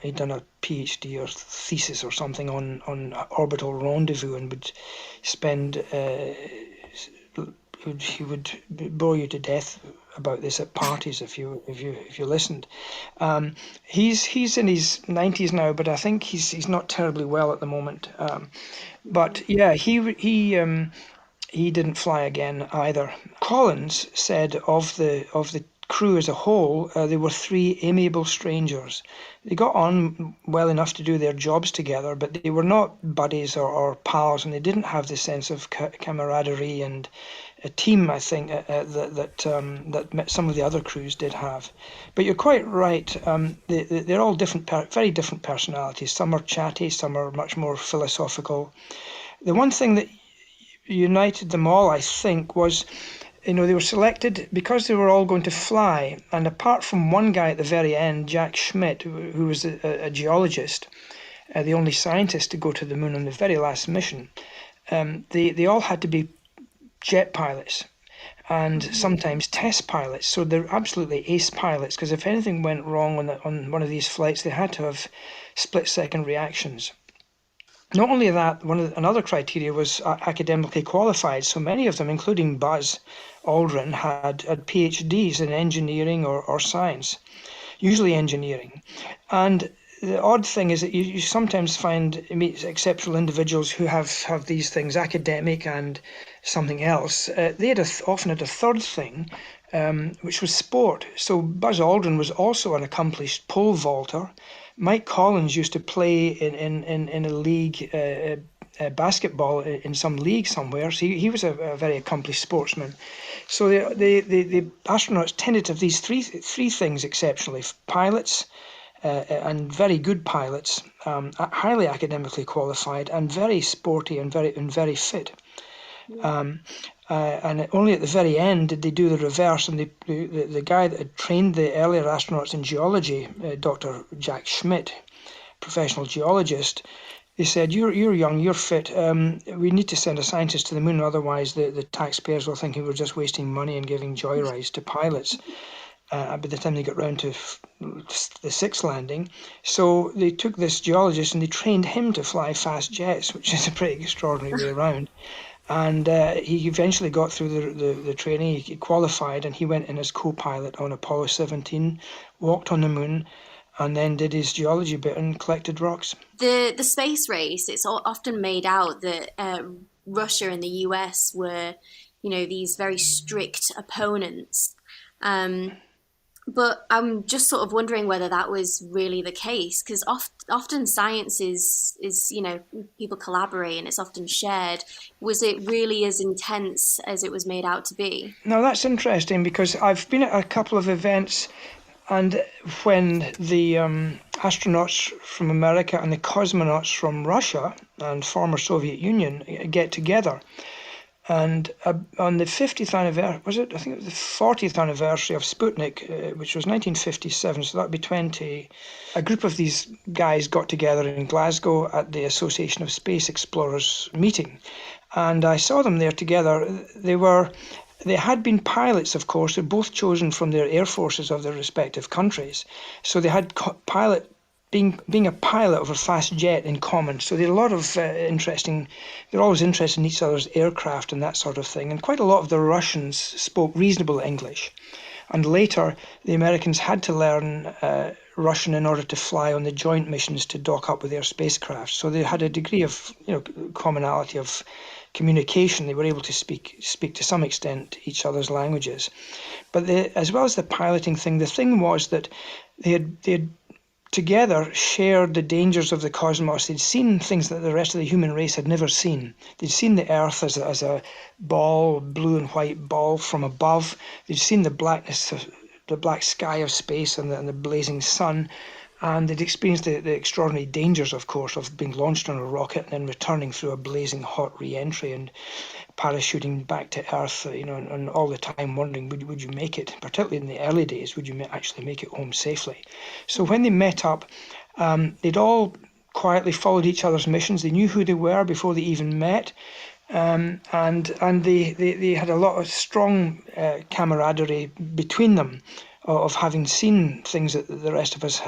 PhD or thesis or something on orbital rendezvous, and would spend. He would bore you to death about this at parties if you listened. He's in his 90s now, but I think he's not terribly well at the moment. But yeah, he didn't fly again either. Collins said of the crew as a whole, they were three amiable strangers. They got on well enough to do their jobs together, but they were not buddies or pals, and they didn't have the sense of camaraderie and a team, I think, that some of the other crews did have. But you're quite right. They're all different, very different personalities. Some are chatty, some are much more philosophical. The one thing that united them all, I think, was, they were selected because they were all going to fly. And apart from one guy at the very end, Jack Schmitt, who was a geologist, the only scientist to go to the moon on the very last mission, they all had to be jet pilots and sometimes test pilots. So they're absolutely ace pilots, because if anything went wrong on one of these flights, they had to have split-second reactions. Not only that, another criteria was academically qualified. So many of them, including Buzz Aldrin, had PhDs in engineering or science, usually engineering. And the odd thing is that you sometimes meet exceptional individuals who have these things, academic and something else. They often had a third thing, which was sport. So Buzz Aldrin was also an accomplished pole vaulter. Mike Collins used to play in a league, basketball in some league somewhere. So he was a very accomplished sportsman. So the astronauts tended to have these three things exceptionally: pilots, and very good pilots, highly academically qualified, and very sporty and very fit. And only at the very end did they do the reverse, and the guy that had trained the earlier astronauts in geology, Dr. Jack Schmitt, professional geologist, they said, you're young, you're fit, we need to send a scientist to the moon, otherwise the taxpayers will think we're just wasting money and giving joyrides to pilots. By the time they got round to the sixth landing. So they took this geologist and they trained him to fly fast jets, which is a pretty extraordinary way around. And he eventually got through the training. He qualified, and he went in as co-pilot on Apollo 17, walked on the moon, and then did his geology bit and collected rocks. The space race, it's often made out that Russia and the US were, these very strict opponents. But I'm just sort of wondering whether that was really the case, because often science is people collaborate and it's often shared. Was it really as intense as it was made out to be? No, that's interesting, because I've been at a couple of events, and when the astronauts from America and the cosmonauts from Russia and former Soviet Union get together, and on the 50th anniversary, was it? I think it was the 40th anniversary of Sputnik, which was 1957, so that would be 20. A group of these guys got together in Glasgow at the Association of Space Explorers meeting, and I saw them there together. They had been pilots, of course. They're both chosen from their air forces of their respective countries, so they had being a pilot of a fast jet in common. So they had a lot of they're always interested in each other's aircraft and that sort of thing. And quite a lot of the Russians spoke reasonable English. And later, the Americans had to learn Russian in order to fly on the joint missions to dock up with their spacecraft. So they had a degree of commonality of communication. They were able to speak to some extent each other's languages. But as well as the piloting thing, the thing was that they had together shared the dangers of the cosmos. They'd seen things that the rest of the human race had never seen. They'd seen the Earth as a ball, blue and white ball from above. They'd seen the blackness, the black sky of space and the blazing sun. And they'd experienced the extraordinary dangers, of course, of being launched on a rocket and then returning through a blazing hot re-entry and parachuting back to Earth, and all the time wondering, would you make it? Particularly in the early days, would you actually make it home safely? So when they met up, they'd all quietly followed each other's missions. They knew who they were before they even met. And they had a lot of strong camaraderie between them of having seen things that the rest of us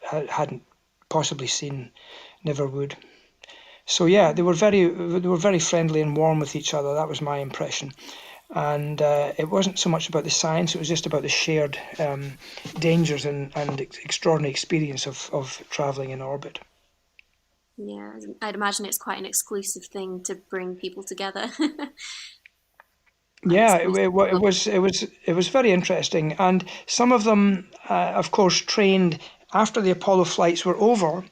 hadn't possibly seen, never would. So yeah, they were very friendly and warm with each other. That was my impression. And it wasn't so much about the science; it was just about the shared dangers and extraordinary experience of traveling in orbit. Yeah, I'd imagine it's quite an exclusive thing to bring people together. Yeah, it was very interesting, and some of them, of course, trained after the Apollo flights were over,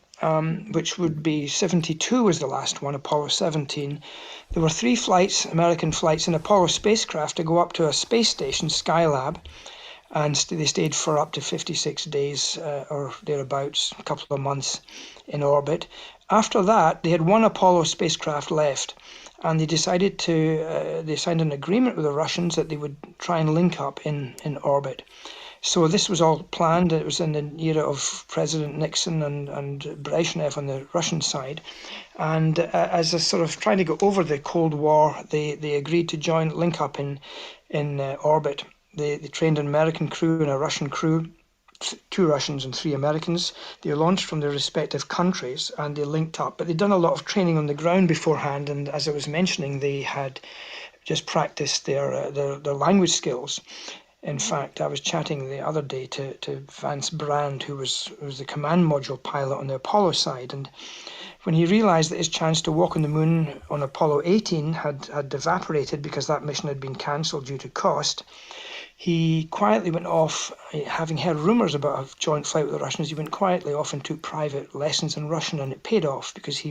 which would be 72 was the last one, Apollo 17. There were 3 flights, American flights, in Apollo spacecraft to go up to a space station, Skylab, and they stayed for up to 56 days or thereabouts, a couple of months in orbit. After that, they had 1 Apollo spacecraft left. And they decided they signed an agreement with the Russians that they would try and link up in orbit. So this was all planned. It was in the era of President Nixon and Brezhnev on the Russian side. And as a sort of trying to go over the Cold War, they agreed to link up in orbit. They trained an American crew and a Russian crew, 2 Russians and 3 Americans. They launched from their respective countries and they linked up. But they'd done a lot of training on the ground beforehand, and as I was mentioning, they had just practiced their language skills. In fact, I was chatting the other day to Vance Brand, who was the command module pilot on the Apollo side, and when he realized that his chance to walk on the moon on Apollo 18 had evaporated because that mission had been cancelled due to cost, he quietly went off, having heard rumours about a joint flight with the Russians. He went quietly off and took private lessons in Russian, and it paid off because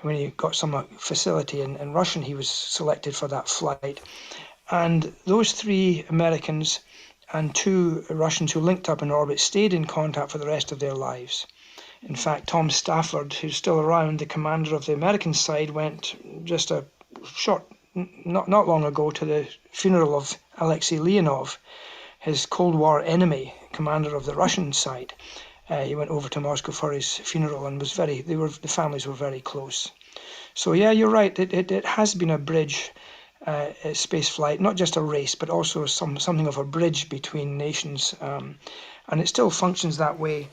when he got some facility in Russian, he was selected for that flight. And those 3 Americans and 2 Russians who linked up in orbit stayed in contact for the rest of their lives. In fact, Tom Stafford, who's still around, the commander of the American side, went just a short, not long ago, to the funeral of Alexei Leonov, his Cold War enemy, commander of the Russian side. He went over to Moscow for his funeral and the families were very close. So yeah, you're right. It has been a bridge, space flight, not just a race, but also something of a bridge between nations, and it still functions that way,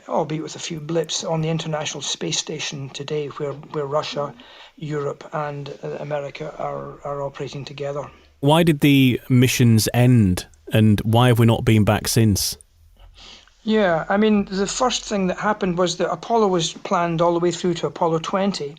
albeit with a few blips on the International Space Station today, where Russia, Europe, and America are operating together. Why did the missions end, and why have we not been back since? Yeah, I mean, the first thing that happened was that Apollo was planned all the way through to Apollo 20,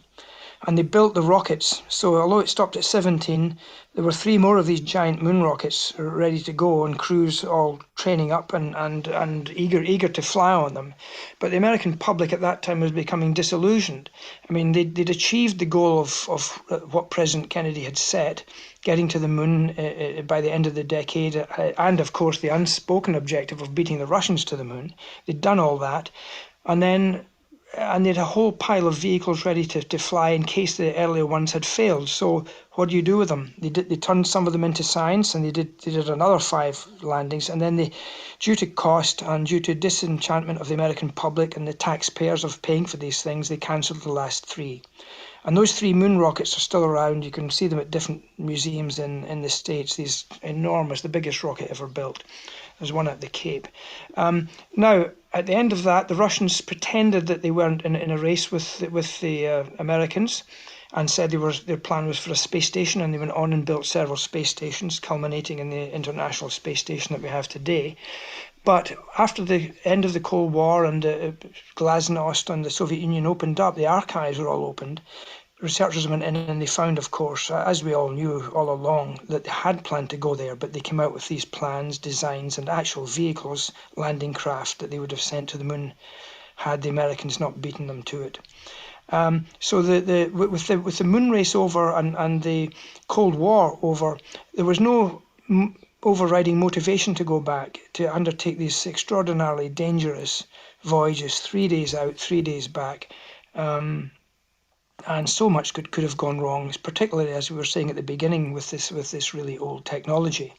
and they built the rockets. So although it stopped at 17, there were 3 more of these giant moon rockets ready to go, and crews all training up and eager to fly on them. But the American public at that time was becoming disillusioned. I mean, they'd achieved the goal of what President Kennedy had set, getting to the moon by the end of the decade, and of course the unspoken objective of beating the Russians to the moon. They'd done all that, and they had a whole pile of vehicles ready to fly in case the earlier ones had failed. So what do you do with them? They turned some of them into science, and they did another 5 landings, and then due to cost and due to disenchantment of the American public and the taxpayers of paying for these things, they cancelled the last 3. And those 3 moon rockets are still around. You can see them at different museums in the States. These enormous, the biggest rocket ever built. There's one at the Cape. Now, at the end of that, the Russians pretended that they weren't in a race with the Americans, and said their plan was for a space station, and they went on and built several space stations, culminating in the International Space Station that we have today. But after the end of the Cold War and Glasnost and the Soviet Union opened up, the archives were all opened. researchers went in and they found, of course, as we all knew all along, that they had planned to go there, but they came out with these plans, designs, and actual vehicles, landing craft that they would have sent to the moon had the Americans not beaten them to it. So with the moon race over and the Cold War over, there was no overriding motivation to go back to undertake these extraordinarily dangerous voyages, 3 days out, 3 days back. And so much could have gone wrong, particularly as we were saying at the beginning with this really old technology.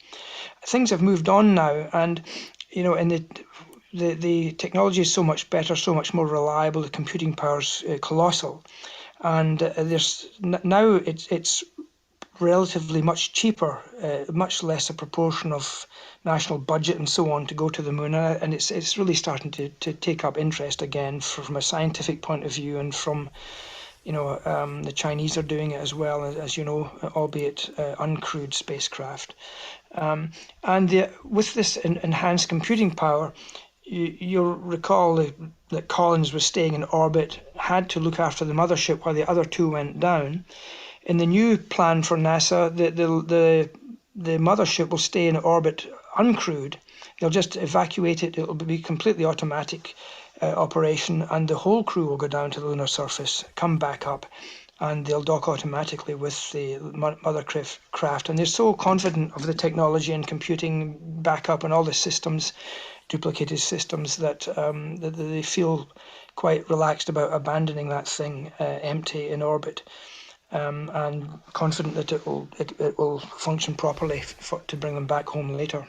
Things have moved on now, and in the technology is so much better, so much more reliable. The computing power's colossal, and now it's relatively much cheaper, much less a proportion of national budget and so on to go to the moon, and it's really starting to take up interest again from a scientific point of view, and from the Chinese are doing it as well, as you know, albeit uncrewed spacecraft. And with this enhanced computing power, you'll recall that Collins was staying in orbit, had to look after the mothership while the other two went down. In the new plan for NASA, the mothership will stay in orbit uncrewed. They'll just evacuate it. It'll be completely automatic operation, and the whole crew will go down to the lunar surface, come back up, and they'll dock automatically with the mother craft. And they're so confident of the technology and computing backup and all the systems, duplicated systems, that they feel quite relaxed about abandoning that thing empty in orbit, and confident that it will function properly to bring them back home later.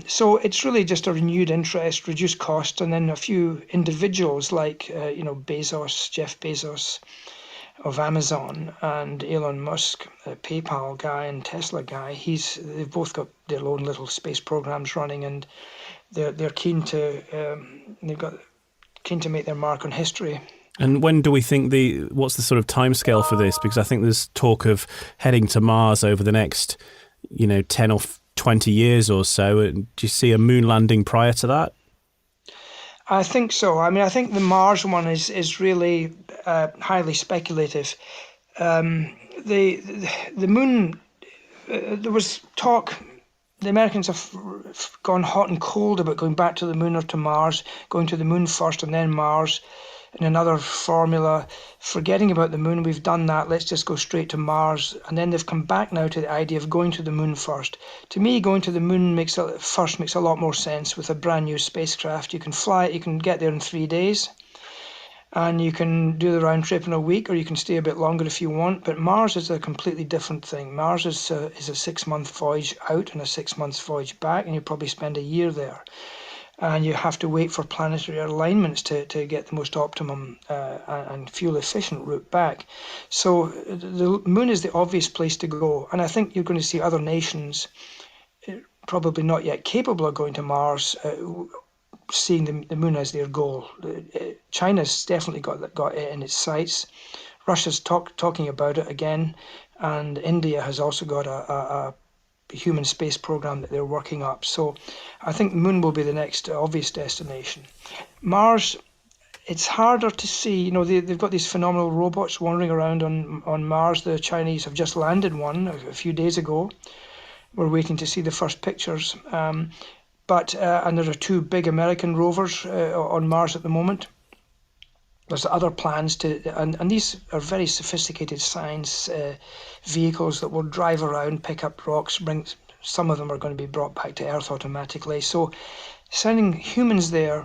So it's really just a renewed interest, reduced cost, and then a few individuals like Bezos, Jeff Bezos of Amazon, and Elon Musk, a PayPal guy and Tesla guy. They've both got their own little space programs running, and they're keen to make their mark on history. And when do we think what's the sort of timescale for this? Because I think there's talk of heading to Mars over the next 10 or 20 years or so. Do you see a moon landing prior to that? I think so. I mean, I think the Mars one is really highly speculative. The moon, there was talk. The Americans have gone hot and cold about going back to the moon or to Mars, going to the moon first and then Mars, in another formula, forgetting about the moon. We've done that, let's just go straight to Mars. And then they've come back now to the idea of going to the moon first. To me, going to the moon makes a lot more sense with a brand new spacecraft. You can fly it, you can get there in 3 days, and you can do the round trip in a week, or you can stay a bit longer if you want. But Mars is a completely different thing. Mars is a 6-month voyage out and a 6 months voyage back, and you probably spend a year there. And you have to wait for planetary alignments to get the most optimum and fuel-efficient route back. So the moon is the obvious place to go. And I think you're going to see other nations, probably not yet capable of going to Mars, seeing the moon as their goal. China's definitely got it in its sights. Russia's talking about it again. And India has also got a human space program that they're working up. So I think the moon will be the next obvious destination. Mars, it's harder to see. They've got these phenomenal robots wandering around on Mars. The Chinese have just landed one a few days ago. We're waiting to see the first pictures. And there are 2 big American rovers on Mars at the moment. There's other plans and these are very sophisticated science vehicles that will drive around, pick up rocks, some of them are going to be brought back to Earth automatically. So sending humans there,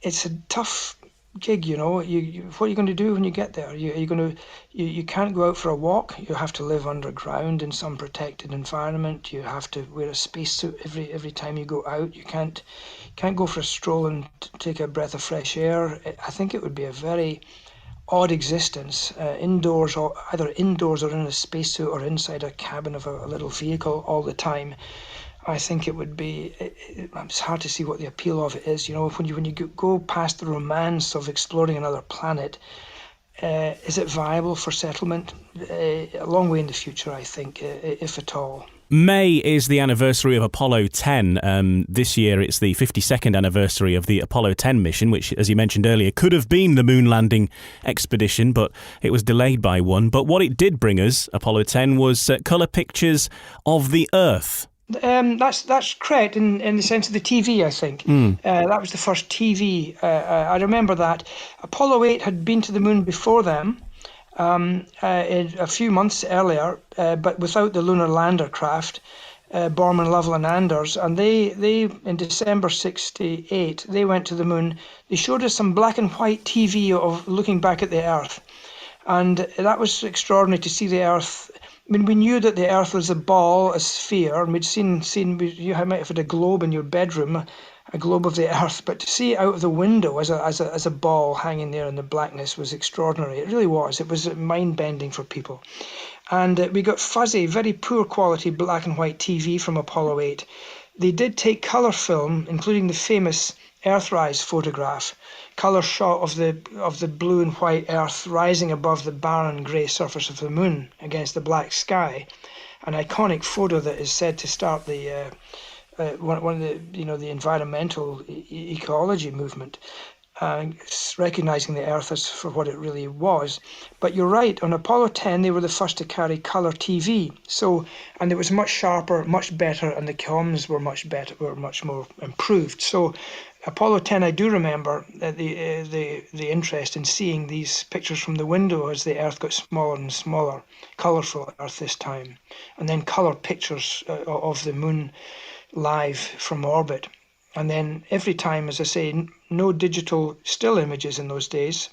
it's a tough gig, what are you going to do when you get there? You can't go out for a walk. You have to live underground in some protected environment. You have to wear a spacesuit every time you go out. You can't go for a stroll and take a breath of fresh air. I think it would be a very odd existence, indoors, or either indoors or in a spacesuit or inside a cabin of a little vehicle all the time. I think it would be. It's hard to see what the appeal of it is. When you go past the romance of exploring another planet, is it viable for settlement? A long way in the future, I think, if at all. May is the anniversary of Apollo 10. This year it's the 52nd anniversary of the Apollo 10 mission, which, as you mentioned earlier, could have been the moon landing expedition, but it was delayed by one. But what it did bring us, Apollo 10, was colour pictures of the Earth. That's correct in the sense of the TV, I think. That was the first TV. I remember that. Apollo 8 had been to the moon before them, a few months earlier, but without the lunar lander craft, Borman, Lovell and Anders. And they in December 1968, they went to the moon. They showed us some black and white TV of looking back at the Earth. And that was extraordinary to see the Earth. I mean, we knew that the Earth was a ball, a sphere, and we'd seen you might have had a globe in your bedroom, a globe of the Earth, but to see it out of the window as a ball hanging there in the blackness was extraordinary. It really was. It was mind-bending for people. And we got fuzzy, very poor quality black and white TV from Apollo 8. They did take colour film, including the famous Earthrise photograph, colour shot of the blue and white Earth rising above the barren grey surface of the moon against the black sky, an iconic photo that is said to start the one of the environmental ecology movement, recognising the Earth as for what it really was. But you're right, on Apollo 10 they were the first to carry colour TV. And it was much sharper, much better, and the comms were much better, were much more improved. So Apollo 10, I do remember the interest in seeing these pictures from the window as the Earth got smaller and smaller, colourful Earth this time, and then colour pictures of the moon live from orbit. And then every time, as I say, no digital still images in those days.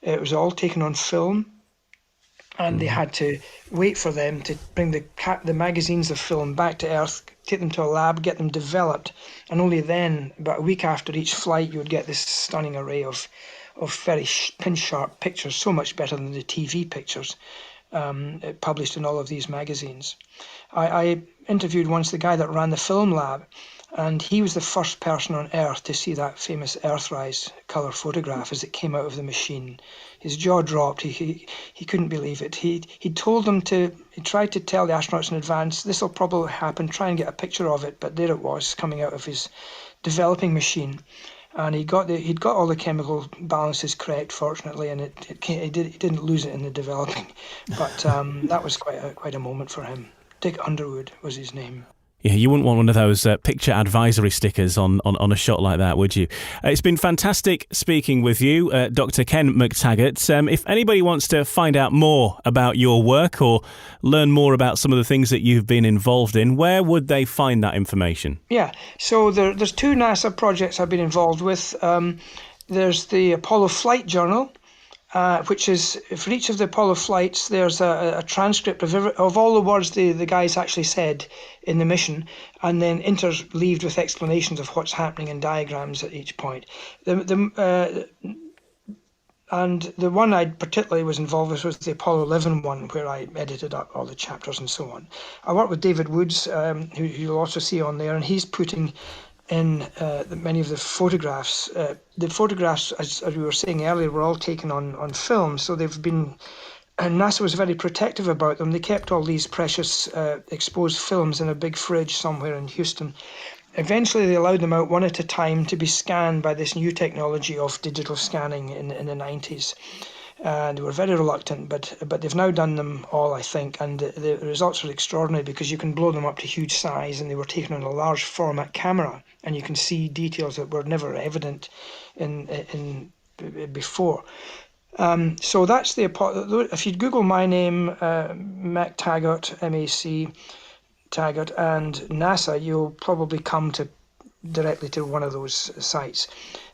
It was all taken on film, and they had to wait for them to bring the magazines of film back to Earth, take them to a lab, get them developed, and only then, about a week after each flight, you would get this stunning array of very pin-sharp pictures, so much better than the TV pictures published in all of these magazines. I interviewed once the guy that ran the film lab, and he was the first person on Earth to see that famous Earthrise colour photograph as it came out of the machine. His jaw dropped. He couldn't believe it. He tried to tell the astronauts in advance, this will probably happen, try and get a picture of it, but there it was, coming out of his developing machine. And he'd got all the chemical balances correct, fortunately, and he didn't lose it in the developing. But that was quite a moment for him. Dick Underwood was his name. Yeah, you wouldn't want one of those picture advisory stickers on a shot like that, would you? It's been fantastic speaking with you, Dr. Ken MacTaggart. If anybody wants to find out more about your work or learn more about some of the things that you've been involved in, where would they find that information? Yeah, so there's two NASA projects I've been involved with. There's the Apollo Flight Journal, which is, for each of the Apollo flights, there's a transcript of all the words the guys actually said in the mission, and then interleaved with explanations of what's happening and diagrams at each point. And the one I particularly was involved with was the Apollo 11 one, where I edited up all the chapters and so on. I worked with David Woods, who you'll also see on there, and he's putting in many of the photographs. The photographs, as we were saying earlier, were all taken on film, so they've been, and NASA was very protective about them. They kept all these precious exposed films in a big fridge somewhere in Houston. Eventually they allowed them out one at a time to be scanned by this new technology of digital scanning in the 90s. They were very reluctant, but they've now done them all, I think, and the results are extraordinary because you can blow them up to huge size, and they were taken on a large format camera, and you can see details that were never evident in before. So that's the Apollo. If you Google my name, MacTaggart, M-A-C, Taggart, and NASA, you'll probably come directly to one of those sites.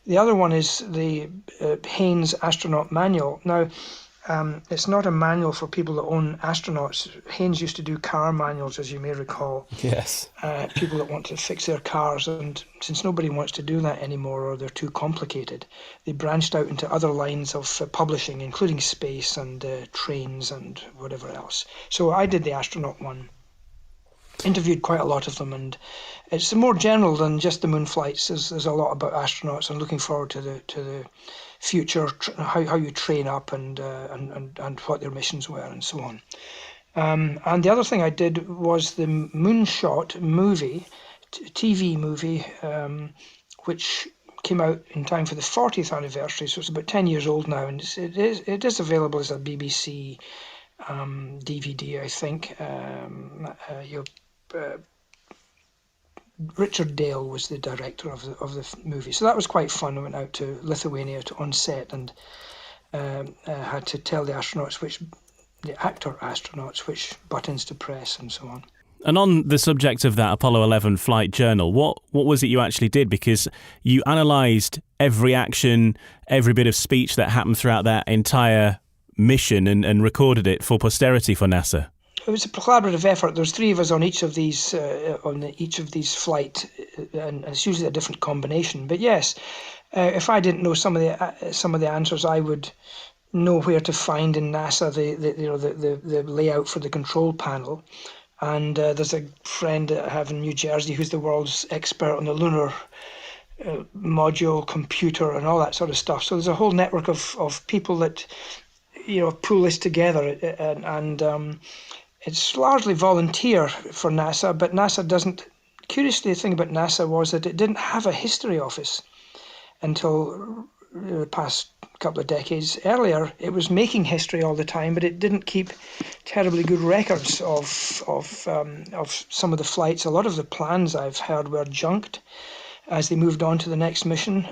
The other one is the Haynes Astronaut Manual. Now, it's not a manual for people that own astronauts. Haynes used to do car manuals, as you may recall. Yes. People that want to fix their cars, and since nobody wants to do that anymore, or they're too complicated, they branched out into other lines of publishing, including space and trains and whatever else. So I did the astronaut one. Interviewed quite a lot of them, and it's more general than just the moon flights. There's a lot about astronauts, and looking forward to the future, how you train up and what their missions were and so on. And the other thing I did was the Moonshot movie, TV movie, which came out in time for the 40th anniversary, so it's about 10 years old now, and it is available as a BBC DVD, I think. Richard Dale was the director of the movie, so that was quite fun. I went out to Lithuania on set and had to tell the actor astronauts which buttons to press and so on. And on the subject of that Apollo 11 flight journal, what was it you actually did? Because you analysed every action, every bit of speech that happened throughout that entire mission and recorded it for posterity for NASA. It was a collaborative effort. There's three of us on each of these flights, and it's usually a different combination. But yes, if I didn't know some of the answers, I would know where to find in NASA the layout for the control panel. And there's a friend I have in New Jersey who's the world's expert on the Lunar module, computer, and all that sort of stuff. So there's a whole network of people that pull this together, and it's largely volunteer for NASA. But NASA doesn't. Curiously, the thing about NASA was that it didn't have a history office until the past couple of decades. Earlier, it was making history all the time, but it didn't keep terribly good records of some of the flights. A lot of the plans I've heard were junked as they moved on to the next mission.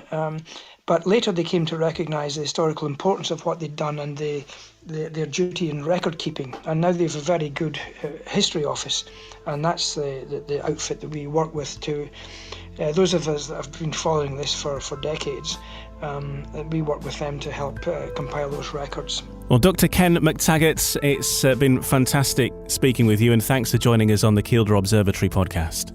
But later they came to recognise the historical importance of what they'd done and their duty in record keeping. And now they have a very good history office, and that's the outfit that we work with. To those of us that have been following this for decades. We work with them to help compile those records. Well, Dr. Ken MacTaggart, it's been fantastic speaking with you, and thanks for joining us on the Kielder Observatory podcast.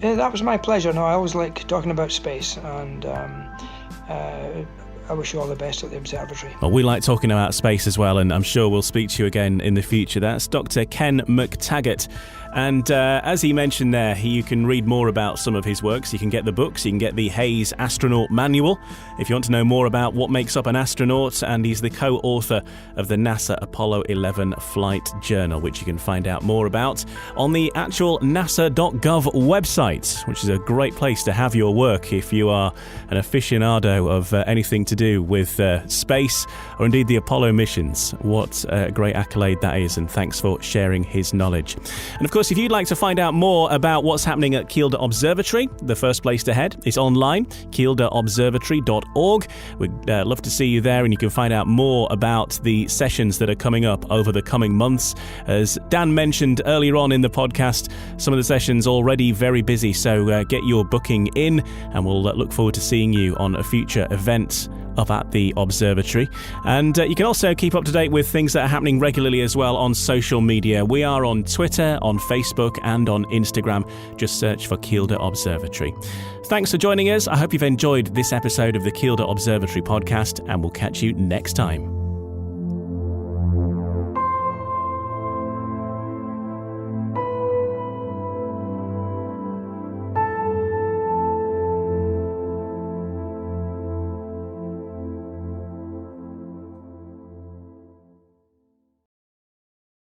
That was my pleasure. No, I always like talking about space, and I wish you all the best at the observatory. Well, we like talking about space as well, and I'm sure we'll speak to you again in the future. That's Dr. Ken MacTaggart. And as he mentioned there, you can read more about some of his works. You can get the books, you can get the Hayes Astronaut Manual if you want to know more about what makes up an astronaut, and he's the co-author of the NASA Apollo 11 Flight Journal, which you can find out more about on the actual nasa.gov website, which is a great place to have your work if you are an aficionado of anything to do with space or indeed the Apollo missions. What a great accolade that is, and thanks for sharing his knowledge. And of course, if you'd like to find out more about what's happening at Kielder Observatory, the first place to head is online, kielderobservatory.org. We'd love to see you there, and you can find out more about the sessions that are coming up over the coming months. As Dan mentioned earlier on in the podcast, some of the sessions already very busy, so get your booking in, and we'll look forward to seeing you on a future event up at the observatory. And you can also keep up to date with things that are happening regularly as well on social media. We are on Twitter, on Facebook, and on Instagram. Just search for Kielder Observatory. Thanks for joining us. I hope you've enjoyed this episode of the Kielder Observatory podcast, and we'll catch you next time.